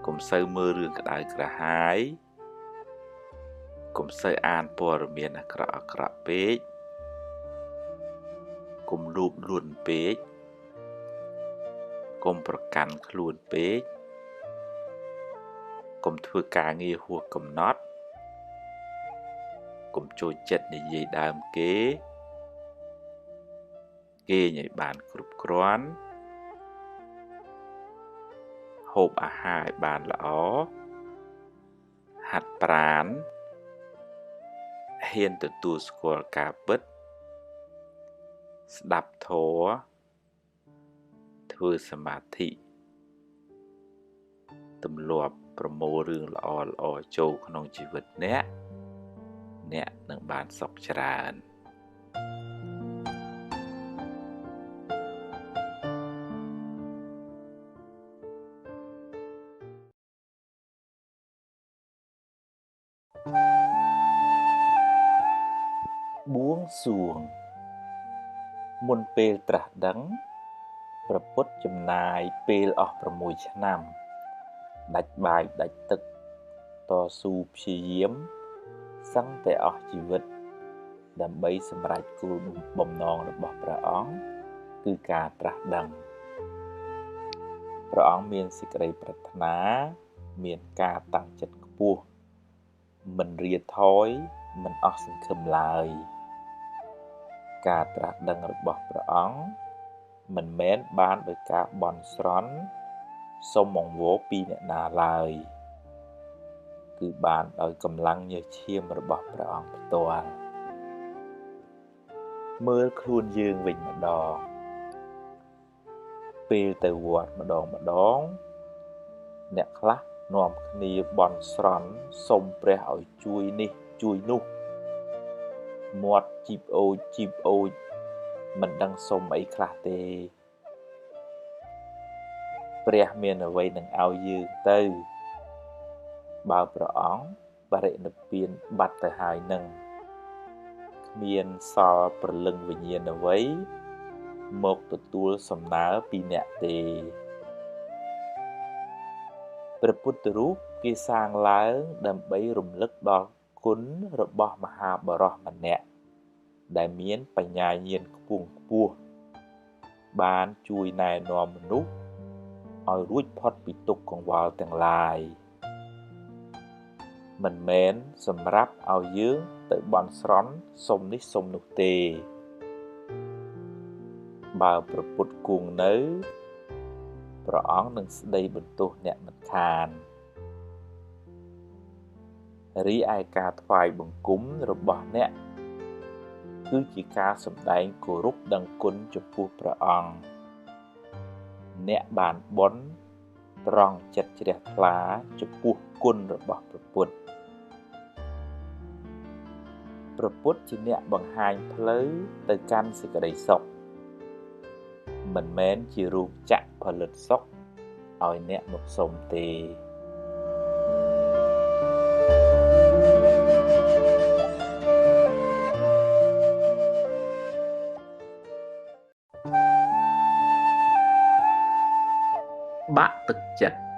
Speaker 1: កុំសូវមើលរឿងក្តៅក្រហាយកុំសូវអានព័ត៌មានអាក្រក់ពេកកុំលួបលួនពេកកុំប្រកាន់ខ្លួនពេកកុំធ្វើការងារហួសកំណត់កុំចូលចិត្តនិយាយដើមគេគេងឲ្យបានគ្រប់គ្រាន់ហូបអាហារឲ្យបានល្អហាត់ប្រាណហ៊ានទទួលស្គាល់ការពិតស្ដាប់ធម៌ធ្វើសមាធិទម្លាប់ប្រមូលរឿងល្អចូលក្នុងជីវិតអ្នកនឹងបានសុខច្រើនបួងសួងមុនពេលត្រាស់ដឹងព្រះពុទ្ធចំណាយពេលអស់6ឆ្នាំដាច់បាយដាច់ទឹកតស៊ូព្យាយាមសឹងតែអស់ជីវិតដើម្បីសម្រេចគោលបំណងរបស់ព្រះអង្គគឺការត្រាស់ដឹងព្រះអង្គមានសេចក្តីប្រាថ្នាមានការតាំងចិត្តខ្ពស់មិនរាថយមិនអស់សង្ឃឹមឡើយការត្រាស់ដឹងរបស់ព្រះអង្គមិនមែនបានដោយការបន់ស្រន់សុំអង្វរពីអ្នកណាឡើយគឺបានដោយកម្លាំងញើសឈាមរបស់ព្រះអង្គផ្ទាល់មើលខ្លួនយើងវិញម្ដងពេលទៅវត្តម្ដងអ្នកខ្លះនាំគ្នាបន់ស្រន់សុំព្រះឲ្យជួយនេះជួយនោះមាត់ជីបអូចមិនដឹងសុំអីខ្លះទេព្រះមានអ្វីនឹងឲ្យយើងទៅបើព្រះអង្គបរិនិព្វានបាត់ទៅហើយនឹងគ្មានសល់ព្រលឹងវិញ្ញាណអ្វីមកទទួលសំណើពីអ្នកទេព្រះពុទ្ធរូបគេសាងឡើងដើម្បីរំលឹកដល់គុណរបស់មហាបរោះម្នាក់ដែលមានបញ្ញាញាណខ្ពង់ខ្ពស់ បានជួយណែនាំមនុស្សឲ្យរួចផុតពីទុក្ខកង្វល់ទាំងឡាយមិនមែនសម្រាប់ឲ្យយើងទៅបន់ស្រន់សុំនេះសុំនោះទេបើព្រះពុទ្ធគង់នៅព្រះអង្គនឹងស្ដីបន្ទោសអ្នកមិនខានរីឯការថ្វាយបង្គំរបស់អ្នកគឺជាការសម្ដែងគោរពដឹងគុណចំពោះព្រះអង្គអ្នកបានបុណ្យត្រង់ចិត្តជ្រះថ្លាចំពោះគុណរបស់ព្រះពុទ្ធព្រះពុទ្ធជាអ្នកបង្ហាញផ្លូវទៅកាន់សេចក្តីសុខមិនមែនជារោងចក្រផលិតសុខឲ្យអ្នកមកសុំទេបាក់ទឹកចិត្ត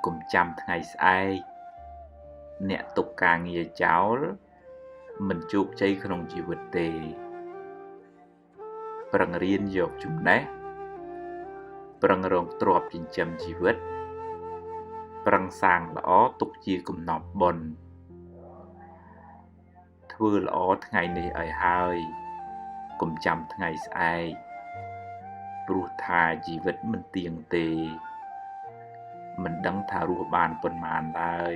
Speaker 1: កុំចាំថ្ងៃស្អែកអ្នកទុកការងារចោលមិនជោគជ័យក្នុងជីវិតទេប្រឹងរៀនយកចំណេះប្រឹងរកទ្រព្យចិញ្ចឹមជីវិតប្រឹងសាងល្អទុកជាកំណប់បុណ្យធ្វើល្អថ្ងៃនេះឲ្យហើយកុំចាំថ្ងៃស្អែកព្រោះថាជីវិតមិនទៀងទេមិនដឹងថារស់បានប៉ុន្មានឡើយ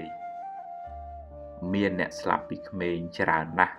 Speaker 1: មានអ្នកស្លាប់ពីក្មេងច្រើនណាស់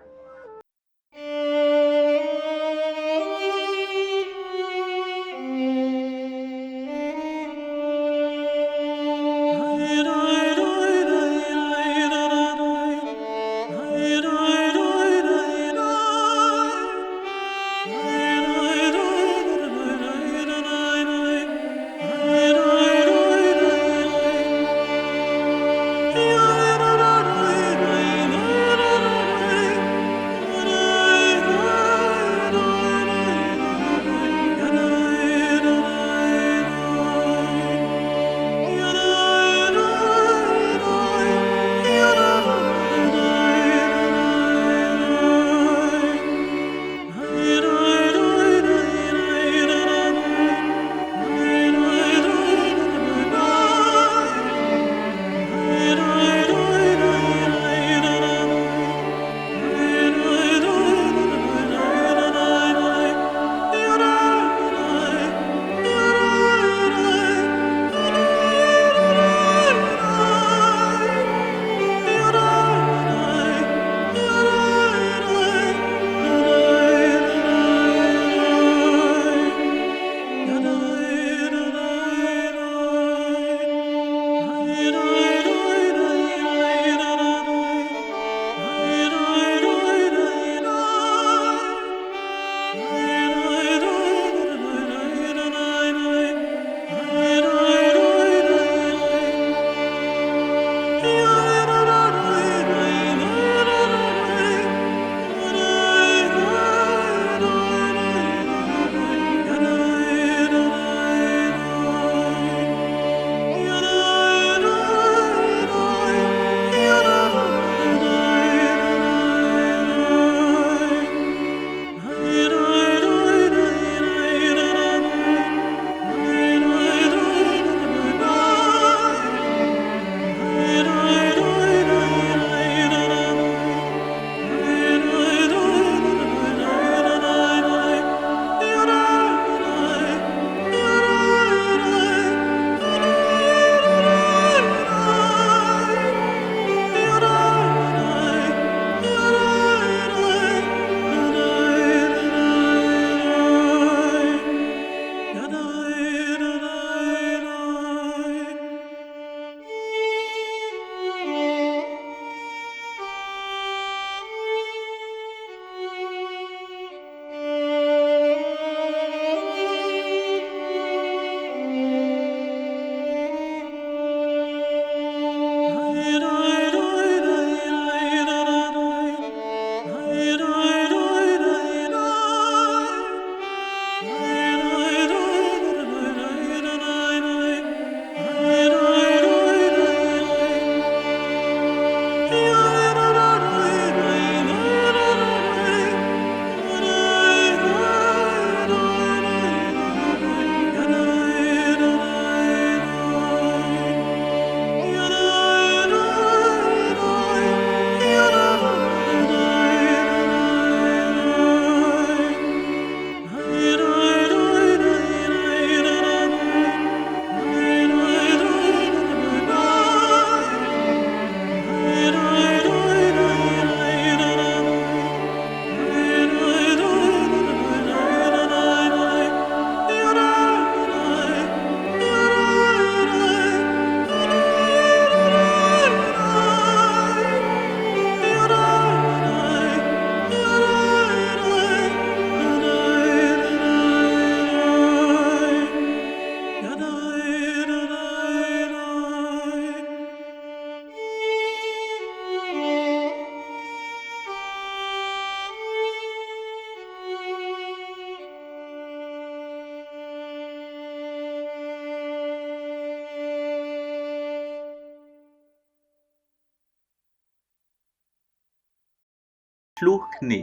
Speaker 1: ឆ្លោះគ្នា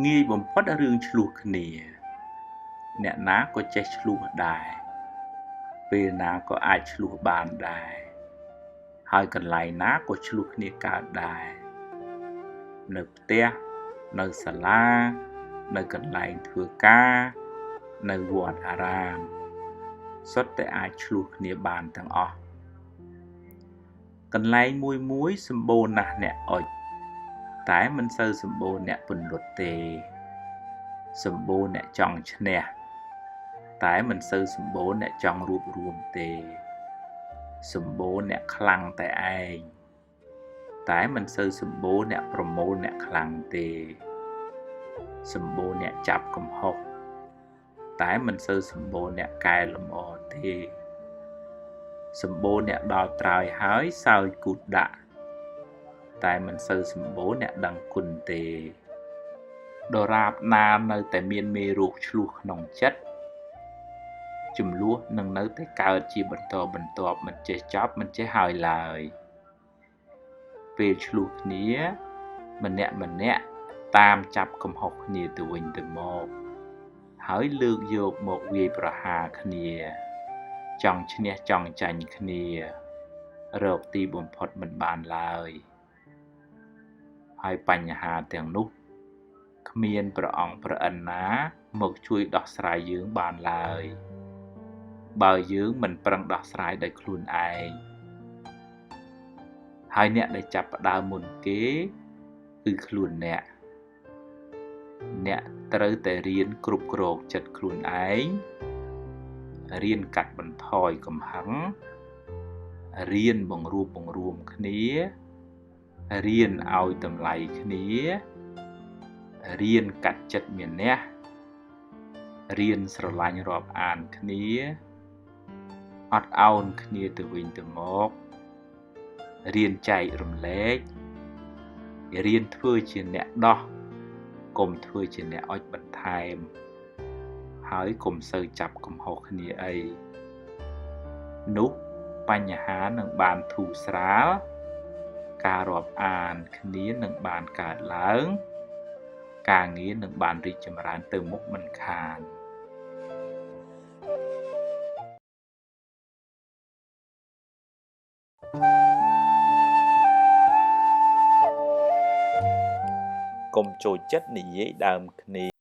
Speaker 1: ងាយបំផុតរឿងឆ្លោះគ្នាអ្នកណាក៏ចេះឆ្លោះដែរពេលណាក៏អាចឆ្លោះបានដែរហើយកន្លែងណាក៏ឆ្លោះគ្នាកើតដែរនៅផ្ទះនៅសាលានៅកន្លែងធ្វើការនៅវត្តអារាមសុទ្ធតែអាចឆ្លោះគ្នាបានទាំងអស់កន្លែងមួយសម្បូរណាស់អ្នកអុចតែមិនសូវសម្បូរអ្នកពន្លត់ទេសម្បូរអ្នកចង់ឈ្នះតែមិនសូវសម្បូរអ្នកចង់រួបរួមទេសម្បូរអ្នកខ្លាំងតែឯងតែមិនសូវសម្បូរអ្នកប្រមូលអ្នកខ្លាំងទេសម្បូរអ្នកចាប់កំហុសតែមិនសូវសម្បូរអ្នកកែលម្អទេសម្បូរអ្នកដល់ត្រើយហើយសើចគូតដាក់តែមិនសូវសម្បូរអ្នកដឹងគុណទេដរាបណានៅតែមានមេរោគឆ្លោះក្នុងចិត្តចំនួននឹងនៅតែកើតជាបន្តបន្ទាប់មិនចេះចប់មិនចេះហើយឡើយពេលឆ្លោះគ្នាម្នាក់តាមចាប់កំហុសគ្នាទៅវិញទៅមកហើយលើកយកមកវាយប្រហារគ្នាចង់ឈ្នះចង់ចាញ់គ្នារកទីបំផុតមិនបានឡើយហើយបញ្ហាទាំងនោះគ្មានព្រះអង្គព្រះអិនណាមកជួយដោះស្រាយយើងបានឡើយបើយើងមិនប្រឹងដោះស្រាយដោយខ្លួនឯងហើយអ្នកដែលចាប់ផ្ដើមមុនគេគឺខ្លួនអ្នកត្រូវតែរៀនគ្រប់គ្រងចិត្តខ្លួនឯងរៀនកាត់បន្ថយកំហឹងរៀនបង្រួបបង្រួមគ្នារៀនឲ្យតម្លៃគ្នារៀនកាត់ចិត្តមានះរៀនស្រឡាញ់រាប់អានគ្នាអត់ឱនគ្នាទៅវិញទៅមករៀនចែករំលែករៀនធ្វើជាអ្នកដោះកុំធ្វើជាអ្នកអុចបន្ថែមហើយកុំសូវចាប់កំហុសគ្នាអីនោះបញ្ហានឹងបានធូរស្រាលការរាប់អានគ្នានឹងបានកើតឡើងការងារនឹងបានរីកចម្រើនទៅមុខមិនខានកុំចូលចិត្តនិយាយដើមគ្នា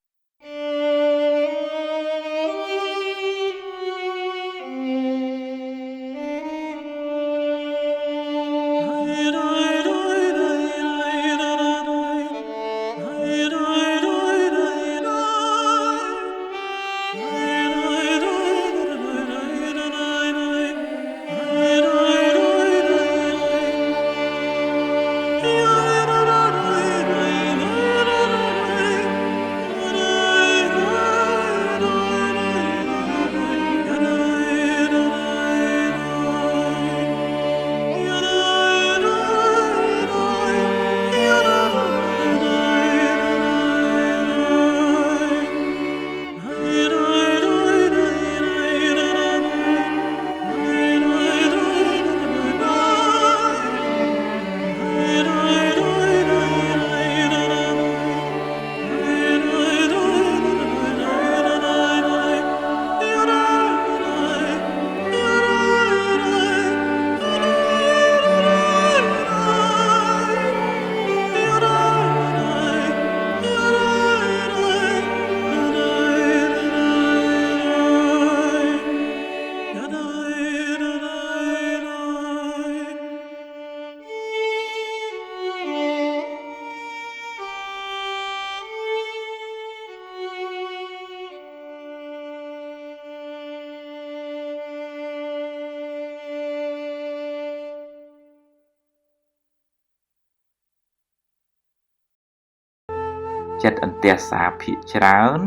Speaker 1: ចិត្តអន្ទះសារភាគច្រើន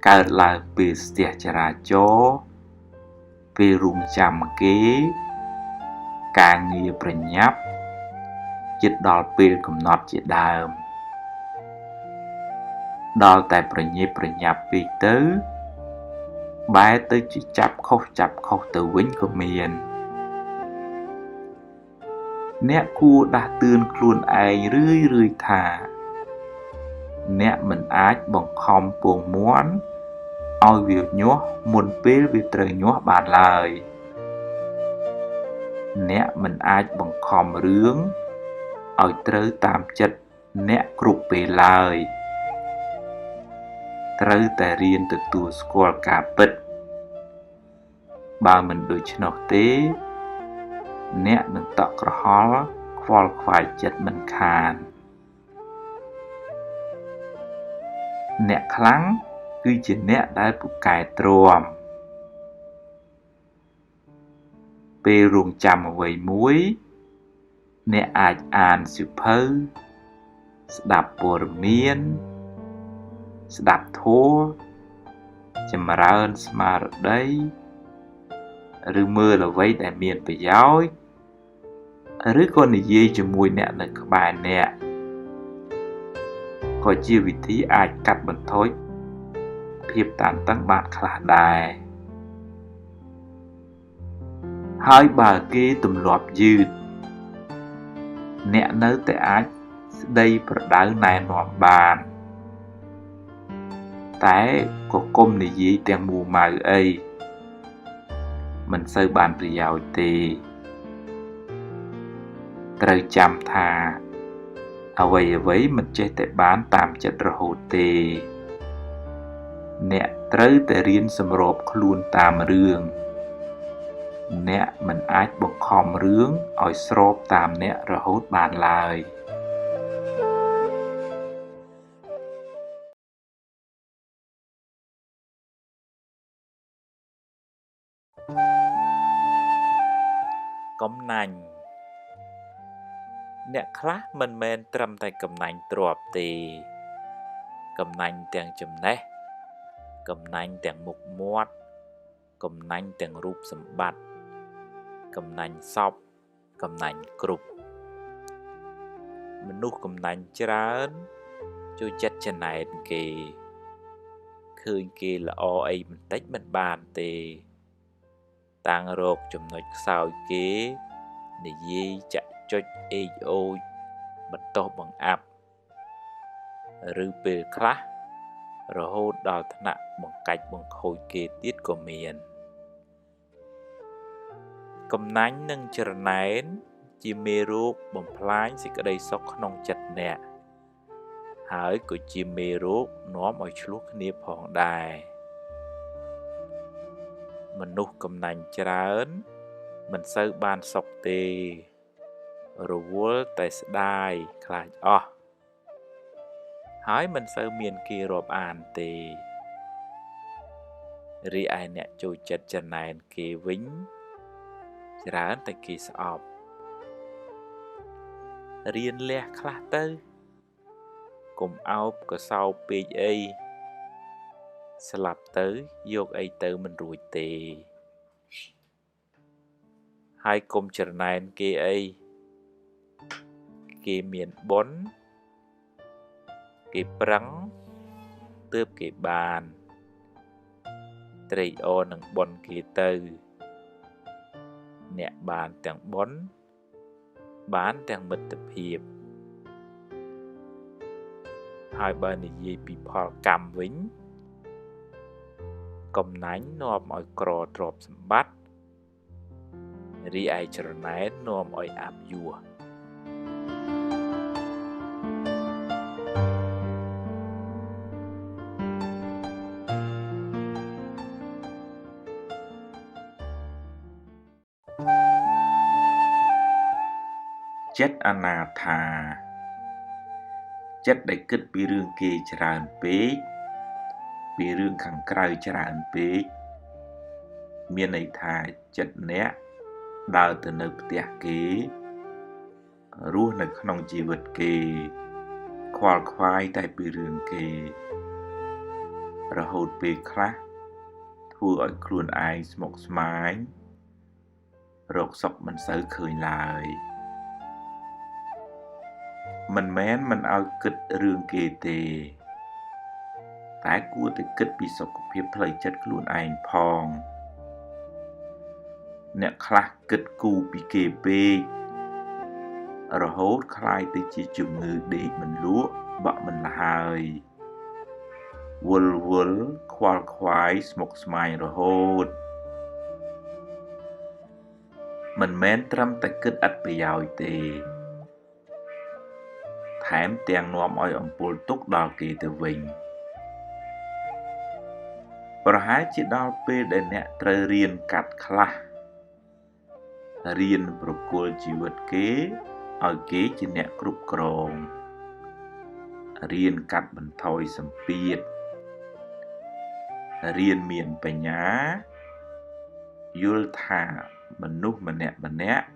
Speaker 1: កើតឡើងពេលស្ទះចរាចរណ៍ពេលរំចាំគេការងារប្រញាប់ជិតដល់ពេលកំណត់ជាដើមដល់តែប្រញាប់ពេកទៅបែរទៅជាចាប់ខុសទៅវិញក៏មាន អ្នកគួរដាស់តឿនខ្លួនឯងរឿយៗថាអ្នកមិនអាចបង្ខំពងមាន់ឲ្យវាញាស់មុនពេលវាត្រូវញាស់បានឡើយអ្នកមិនអាចបង្ខំរឿងឲ្យត្រូវតាមចិត្តអ្នកគ្រប់ពេលឡើយត្រូវតែរៀនទទួលស្គាល់ការពិតបើមិនដូច្នោះទេអ្នកនឹងតក់ក្រហល់ខ្វល់ខ្វាយចិត្តមិនខានអ្នកខ្លាំងគឺជាអ្នកដែលពូកែទ្រាំពេលរងចាំអ្វីមួយអ្នកអាចអានសៀវភៅស្ដាប់ព័ត៌មានស្ដាប់ធម៌ចម្រើនស្មារតីឬមើលអ្វីដែលមានប្រយោជន៍ឬក៏និយាយជាមួយអ្នកនៅក្បែរអ្នកក៏ជាវិធីអាចកាត់បន្ថយភាពតានតឹងបានខ្លះដែរហើយបើគេទម្លាប់យឺតអ្នកនៅតែអាចស្ដីប្រដៅណែនាំបានតែក៏កុំនិយាយទាំងមួម៉ៅអីមិនសូវបានប្រយោជន៍ទេត្រូវចាំថាអ្វីមិនចេះតែបានតាមចិត្តរហូតទេអ្នកត្រូវតែរៀនសម្របខ្លួនតាមរឿងអ្នកមិនអាចបង្ខំរឿងឲ្យស្របតាមអ្នករហូតបានឡើយកំណាញ់អ្នកខ្លះមិនមែនត្រឹមតែកំណាញ់ទ្រព្យទេកំណាញ់ទាំងចំណេះកំណាញ់ទាំងមុខមាត់កំណាញ់ទាំងរូបសម្បត្តិកំណាញ់សពកំណាញ់គ្រប់មនុស្សកំណាញ់ច្រើនចូលចិត្តចំណែនគេឃើញគេល្អអីបន្តិចមិនបានទេតាំងរកចំណុចខ្សោយគេនិយាយចាក់ចុចអេកអូចបន្តោសបង្អាប់ឬពេលខ្លះរហូតដល់ថ្នាក់បង្កាច់បង្ខូចគេទៀតក៏មានកំណាញ់និងច្រណែនជាមេរោគបំផ្លាញសេចក្តីសុខក្នុងចិត្តអ្នកហើយក៏ជាមេរោគនាំឲ្យឆ្លោះគ្នាផងដែរមនុស្សកំណាញ់ច្រើនមិនសូវបានសុខទេរវល់តែស្ដាយខ្លាចអស់ហើយមិនសូវមានគេរាប់អានទេរីឯអ្នកចូលចិត្តចំណែនគេវិញច្រើនតែគេស្អប់រៀនលះខ្លះទៅកុំអោបកសោបពេកអីស្លាប់ទៅយកអីទៅមិនរួចទេហើយកុំច្រណែនគេអីគេមានបុណ្យគេប្រឹងទើបគេបានត្រេកអរនឹងបុណ្យគេទៅអ្នកបានទាំងបុណ្យបានទាំងមិត្តភាពហើយបើនិយាយពីផលកម្មវិញកំណាញ់នាំឲ្យក្រទ្រព្យសម្បត្តិរីឯច្រណែននាំឲ្យអាប់យួរចិត្តអនាថាចិត្តដែលគិតពីរឿងគេច្រើនពេកពីរឿងខាងក្រៅច្រើនពេកមានន័យថាចិត្តអ្នកដើរទៅនៅផ្ទះគេរស់នៅក្នុងជីវិតគេខ្វល់ខ្វាយតែពីរឿងគេរហូតពេលខ្លះធ្វើឲ្យខ្លួនឯងស្មុគស្មាញរកសុខមិនសូវឃើញឡើយមិនមែនមិនឲ្យគិតរឿងគេទេតែគួរតែគិតពីសុខភាពផ្លូវចិត្តខ្លួនឯងផងអ្នកខ្លះគិតគូរពីគេពេក រហូតคล้ายទៅជាជំងឺដេកមិនលក់បក់មិនលហើយវល់ខ្វល់ខ្វាយស្មុគស្មាញរហូតមិនមែនត្រឹមតែគិតឥតប្រយោជន៍ទេថែមទាំងនាំឲ្យអំពុលទុកដល់គេទៅវិញប្រហែលជាដល់ពេលដែលអ្នកត្រូវរៀនកាត់ខ្លះរៀនប្រគល់ជីវិតគេឲ្យគេជាអ្នកគ្រប់គ្រងរៀនកាត់បន្ថយសម្ពាធរៀនមានបញ្ញាយល់ថាមនុស្សម្នាក់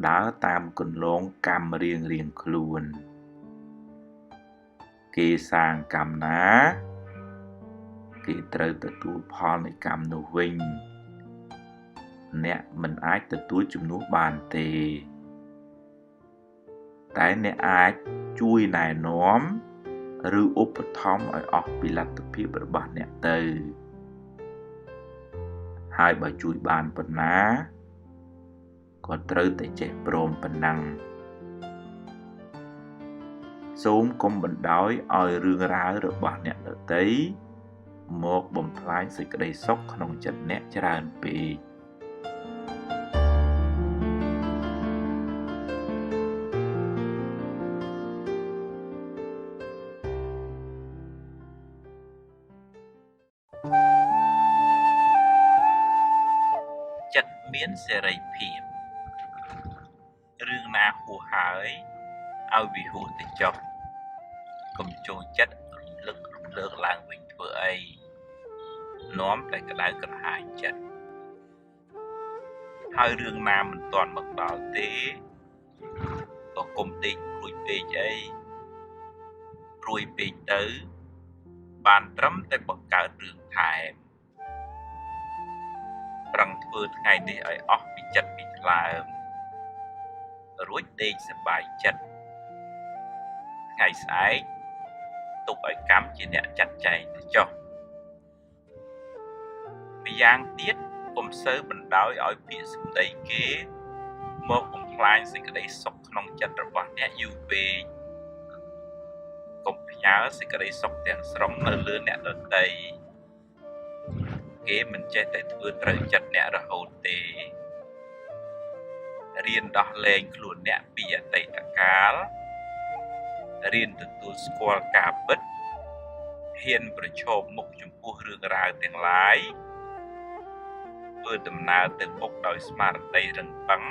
Speaker 1: ដើរតាមគន្លងកម្មរៀងខ្លួនគេសាងកម្មណាគេត្រូវទទួលផលនៃកម្មនោះវិញអ្នកមិនអាចទទួលជំនួសបានទេតែអ្នកអាចជួយណែនាំឬឧបត្ថម្ភឲ្យអស់ពីលទ្ធភាពរបស់អ្នកទៅហើយបើជួយបានប៉ុណ្ណាក៏ត្រូវតែចេះព្រមប៉ុណ្ណឹងសូមកុំបណ្ដោយឲ្យរឿងរ៉ាវរបស់អ្នកដទៃមកបំផ្លាញសេចក្តីសុខក្នុងចិត្តអ្នកច្រើនពេកចិត្តមានសេរីភាពរឿងណាហួសហើយឲ្យវាហួសទៅចុះកុំចូលចិត្តរំលឹករំលើកឡើងវិញធ្វើអីនាំតែក្តៅក្រហាយចិត្តហើយរឿងណាមិនទាន់មកដល់ទេក៏កុំដេកព្រួយពេកអីព្រួយពេកទៅបានត្រឹមតែបង្កើតរឿងថែមប្រឹងធ្វើថ្ងៃនេះឲ្យអស់ពីចិត្តពីថ្លើមរួចដេកសប្បាយចិត្តថ្ងៃស្អែកទុកឲ្យកម្មជាអ្នកចាត់ចែងទៅចុះម្យ៉ាងទៀតកុំសូវបណ្ដោយឲ្យពាក្យសម្ដីគេមកបំផ្លាញសេចក្តីសុខក្នុងចិត្តរបស់អ្នកយូរពេកកុំផ្ញើសេចក្តីសុខទាំងស្រុងនៅលើអ្នកដទៃគេមិនចេះតែធ្វើត្រូវចិត្តអ្នករហូតទេរៀនដោះលែងខ្លួនអ្នកពីអតីតកាលរៀនទទួលស្គាល់ការពិតហ៊ានប្រឈមមុខចំពោះរឿងរ៉ាវទាំងឡាយធ្វើដំណើរទៅមុខដោយស្មារតីរឹងប៉ឹង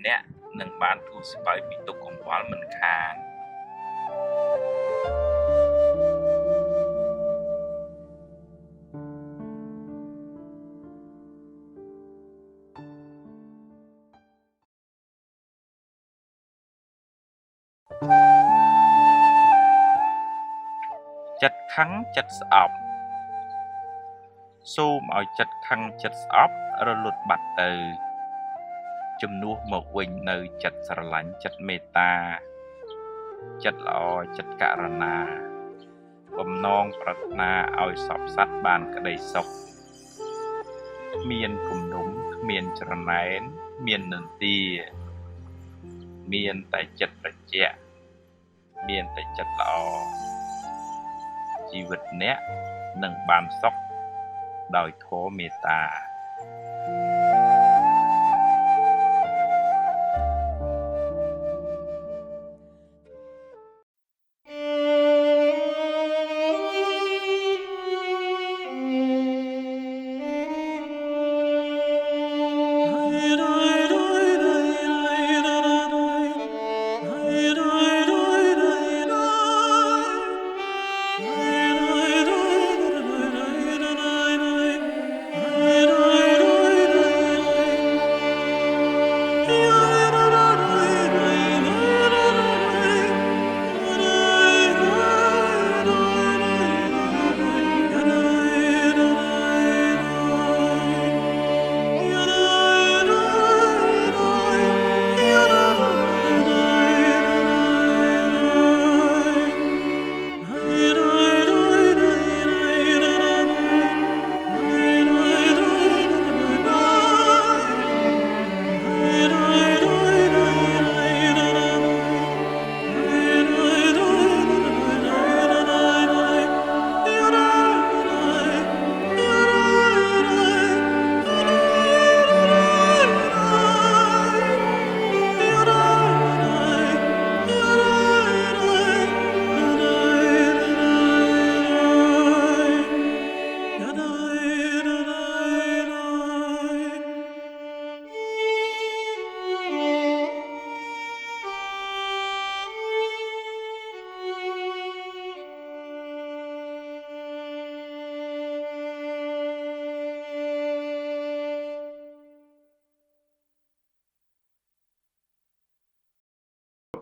Speaker 1: អ្នកនឹងបានធូរស្បើយពីទុក្ខកង្វល់មិនខានចិត្តខឹងចិត្តស្អប់សូមឲ្យចិត្តខឹងចិត្តស្អប់រលត់បាត់ទៅជំនួសមកវិញនៅចិត្តស្រឡាញ់ចិត្តមេត្តាចិត្តល្អចិត្តករុណាបំណងប្រាថ្នាឲ្យសពសត្វបានក្តីសុខគ្មានគំនុំគ្មានច្រណែនមាននន្ទាមានតែចិត្តត្រជាក់មានតែចិត្តល្អជីវិតអ្នកនឹងបានសុខដោយធម៌មេត្តា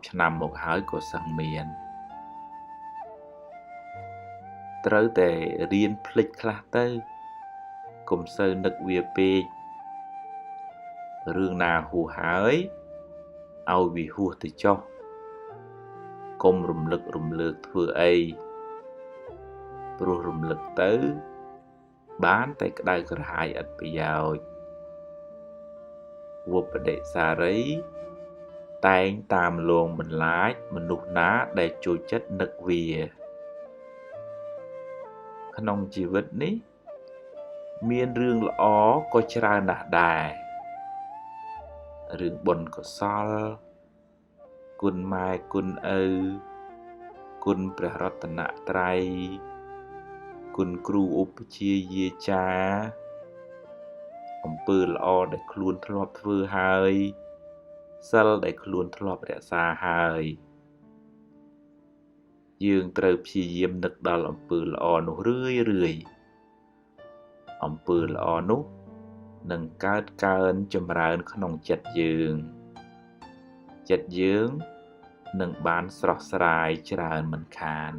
Speaker 1: ឆ្នាំមកហើយក៏សឹងមានត្រូវតែរៀនភ្លេចខ្លះទៅកុំសូវនឹកវាពេករឿងណាហួសហើយឲ្យវាហួសទៅចុះកុំរំលឹករំលើកធ្វើអីព្រោះរំលឹកទៅបានតែក្តៅក្រហាយឥតប្រយោជន៍វបដិសារីតែងតាមលងបន្លាចមនុស្សណាដែលចូលចិត្តនឹកវាក្នុងជីវិតនេះមានរឿងល្អក៏ច្រើនណាស់ដែររឿងបុណ្យកុសលគុណម៉ែគុណឪគុណព្រះរតនត្រ័យគុណគ្រូឧបជាយាចារ្យអំពើល្អដែលខ្លួនធ្លាប់ធ្វើហើយសិលដែលខ្លួនធ្លាប់រក្សាហើយយើងត្រូវព្យាយាមនឹកដល់អំពើល្អនោះរឿយអំពើល្អនោះនឹងកើតកើនចម្រើនក្នុងចិត្តយើងនឹងបានស្រស់ស្រាយច្រើនមិនខាន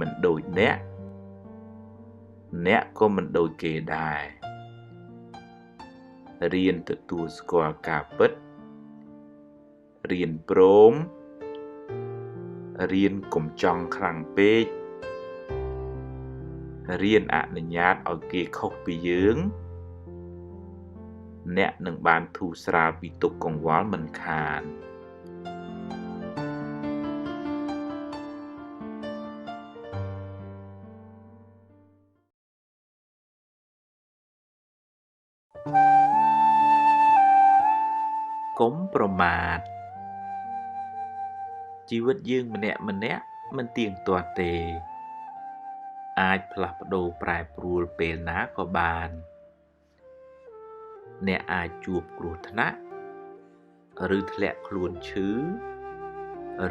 Speaker 1: មិនដូចអ្នកក៏មិនដូចគេដែររៀនទទួលស្គាល់ការពិតរៀនព្រមរៀនកុំចង់ខ្លាំងពេករៀនអនុញ្ញាតឲ្យគេខុសពីយើងអ្នកនឹងបានធូរស្រាលពីទុក្ខកង្វល់មិនខានកុំប្រមាទជីវិតយើងម្នាក់មិនទៀងទាត់ទេអាចផ្លាស់ប្ដូរប្រែប្រួលពេលណាក៏បានអ្នកអាចជួបគ្រោះថ្នាក់ឬធ្លាក់ខ្លួនឈឺ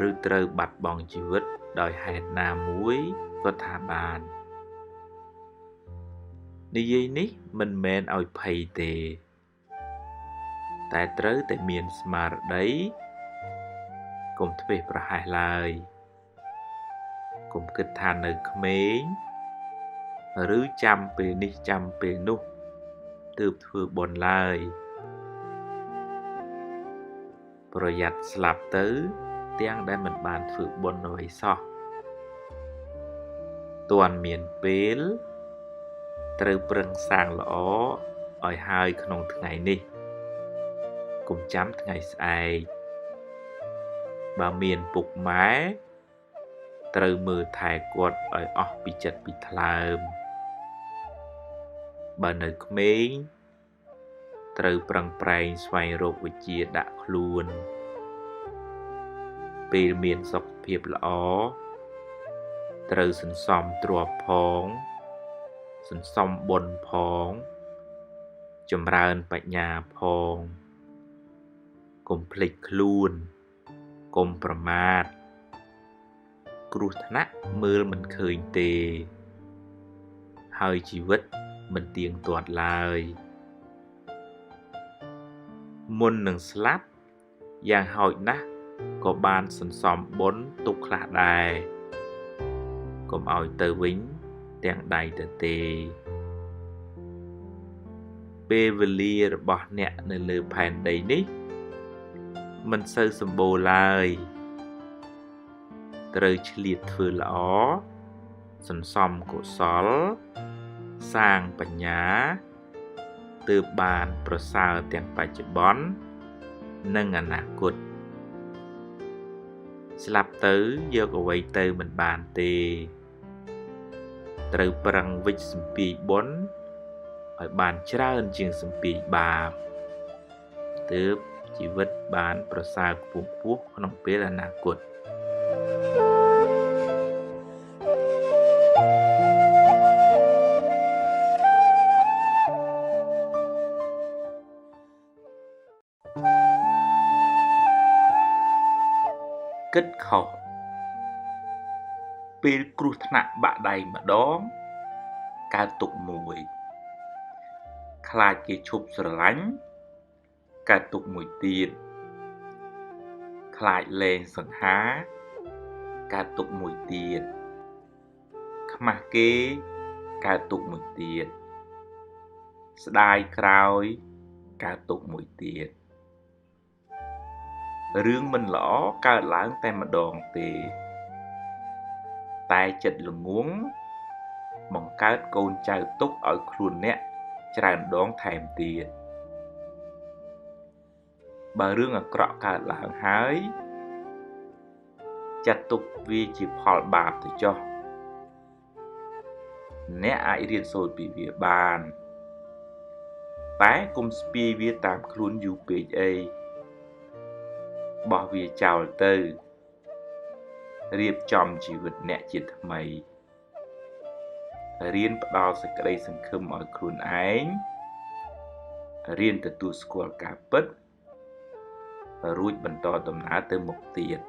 Speaker 1: ឬត្រូវបាត់បង់ជីវិតដោយហេតុណាមួយក៏ថាបាននិយាយនេះមិនមែនឲ្យភ័យទេតែត្រូវតែមានស្មារតីកុំធ្វេសប្រហែសឡើយកុំគិតថានៅក្មេងឬចាំពេលនេះចាំពេលនោះទើបធ្វើបុណ្យឡើយប្រយ័ត្នស្លាប់ទៅទាំងដែលមិនបានធ្វើបុណ្យអ្វីសោះទាន់មានពេលត្រូវប្រឹងសាងល្អឲ្យហើយក្នុងថ្ងៃនេះកុំចាំថ្ងៃស្អែកបើមានពុកម៉ែត្រូវមើលថែគាត់ឲ្យអស់ពីចិត្តពីថ្លើម បើនៅក្មេងត្រូវប្រឹងប្រែងស្វែងរកវិជ្ជាដាក់ខ្លួនពេលមានសុខភាពល្អត្រូវសន្សំទ្រព្យផងសន្សំបុណ្យផងចម្រើនបញ្ញាផងកុំភ្លេចខ្លួនកុំប្រមាទគ្រោះថ្នាក់មើលមិនឃើញទេហើយជីវិតមិនទៀងទាត់ឡើយមុននឹងស្លាប់យ៉ាងហោចណាស់ក៏បានសន្សំបុណ្យទុកខ្លះដែរកុំឲ្យទៅវិញទាំងដៃទៅទេពេលវេលារបស់អ្នកនៅលើផែនដីនេះមិនសូវសម្បូរឡើយត្រូវឆ្លៀតធ្វើល្អសន្សំកុសលសាងបញ្ញាទើបបានប្រសើរទាំងបច្ចុប្បន្ននិងអនាគតស្លាប់ទៅយកអ្វីទៅមិនបានទេត្រូវប្រឹងវិច្ចសម្ពាយបុណ្យឲ្យបានច្រើនជាងសម្ពាយបាបទើបជីវិតបានប្រសើរខ្ពង់ខ្ពស់ក្នុងពេលអនាគតគិតខុសពេលគ្រោះថ្នាក់បាក់ដៃម្ដងកើតទុក្ខមួយខ្លាចគេឈប់ស្រឡាញ់កើតទុក្ខមួយទៀតខ្លាចលែងសង្ហាកើតទុក្ខមួយទៀតខ្មាស់គេកើតទុក្ខមួយទៀតស្ដាយក្រោយកើតទុក្ខមួយទៀតរឿងមិនល្អកើតឡើងតែម្ដងទេតែចិត្តល្ងង់បង្កើតកូនចៅទុក្ខឲ្យខ្លួនអ្នកច្រើនដងថែមទៀតបើរឿងអាក្រក់កើតឡើងហើយចាត់ទុកវាជាផលបាបទៅចុះអ្នកអាចរៀនសូត្រពីវាបានតែកុំស្ពាយវាតាមខ្លួនយូរពេកអីបោះវាចោលទៅរៀបចំជីវិតអ្នកជាថ្មីរៀនផ្ដល់សេចក្តីសង្ឃឹមឲ្យខ្លួនឯងរៀនទទួលស្គាល់ការពិតរួចបន្តដំណើរទៅមុខទៀត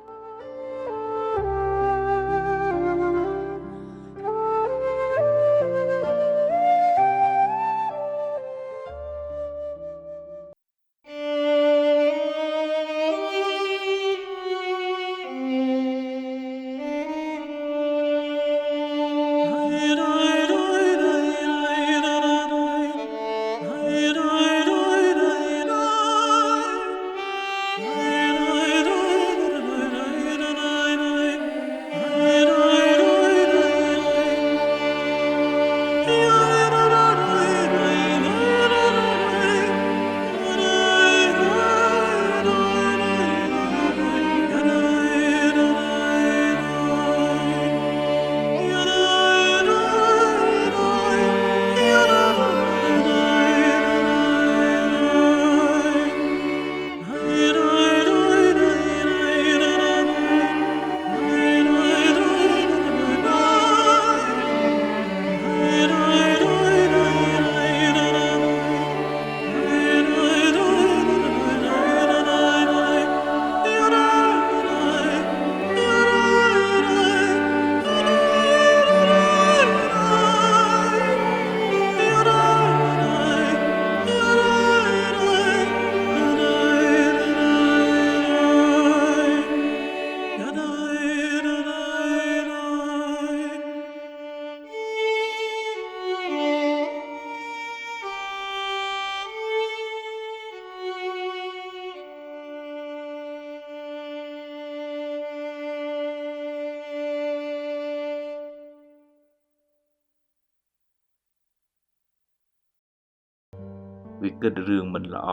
Speaker 1: វាគិតរឿងមិនល្អ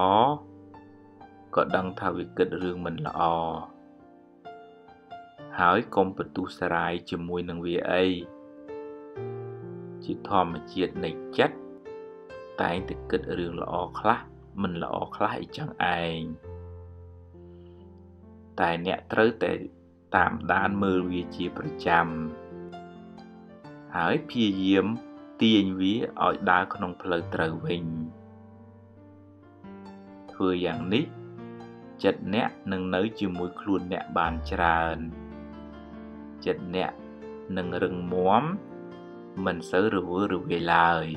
Speaker 1: ក៏ដឹងថាវាគិតរឿងមិនល្អហើយកុំបន្ទុះសារាយជាមួយនឹងវាអីជាធម្មជាតិនៃចិត្ត តែងតែគិតរឿងល្អខ្លះមិនល្អខ្លះអីចឹងឯងតែអ្នកត្រូវតែតាមដានមើលវាជាប្រចាំហើយព្យាយាមទាញវាឲ្យដើរក្នុងផ្លូវត្រូវវិញធ្វើយ៉ាងនេះចិត្តអ្នកនឹងនៅជាមួយខ្លួនអ្នកបានច្រើនចិត្តអ្នកនឹងរឹងមាំមិនសូវរវើរវាយឡើយ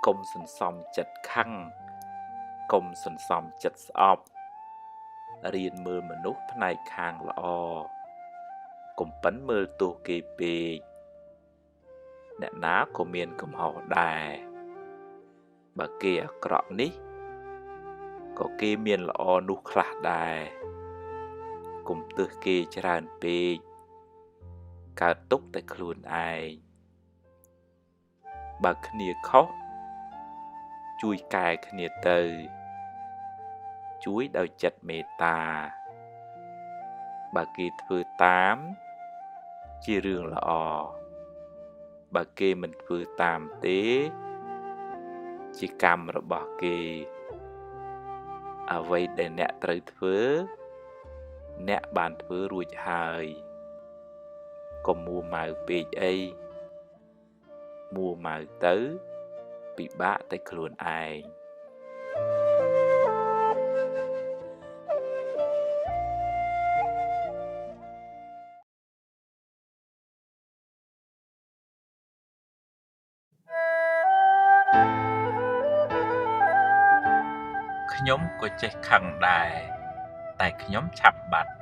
Speaker 1: កុំសន្សំចិត្តខឹងកុំសន្សំចិត្តស្អប់រៀនមើលមនុស្សផ្នែកខាងល្អកុំប៉ិនមើលទោសគេពេកអ្នកណាក៏មានកំហុសដែរបើគេអាក្រក់នេះក៏គេមានល្អនោះខ្លះដែរកុំទើសគេច្រើនពេកកើតទុកតែខ្លួនឯងបើគ្នាខុសជួយកែគ្នាទៅជួយដោយចិត្តមេត្តាបើគេធ្វើតាមជារឿងល្អបើគេមិនធ្វើតាមទេជាកម្មរបស់គេអ្វីដែលអ្នកត្រូវធ្វើអ្នកបានធ្វើរួចហើយកុំមួម៉ៅពេកអីមួម៉ៅទៅពិបាកតែខ្លួនឯងខ្ញុំក៏ចេះខឹងដែរតែខ្ញុំឆាប់បាត់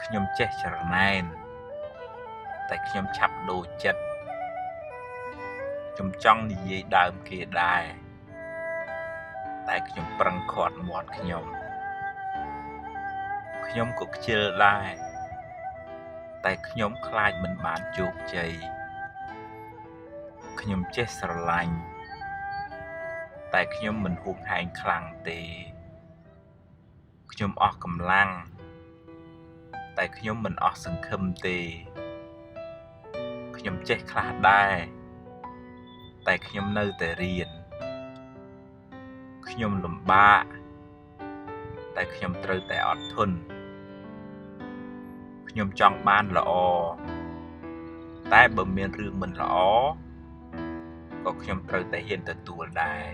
Speaker 1: ខ្ញុំចេះច្រណែនតែខ្ញុំឆាប់ដូរចិត្តខ្ញុំចង់និយាយដើមគេដែរតែខ្ញុំប្រឹងខាត់មាត់ខ្ញុំក៏ខ្ជិលដែរតែខ្ញុំខ្លាចមិនបានជោគជ័យខ្ញុំចេះស្រឡាញ់តែខ្ញុំមិនហួងហែងខ្លាំងទេខ្ញុំអស់កម្លាំងតែខ្ញុំមិនអស់សង្ឃឹមទេខ្ញុំចេះខ្លះដែរតែខ្ញុំនៅតែរៀនខ្ញុំលំបាកតែខ្ញុំត្រូវតែអត់ធន់ខ្ញុំចង់បានល្អតែបើមានរឿងមិនល្អក៏ខ្ញុំត្រូវតែហ៊ានទទួលដែរ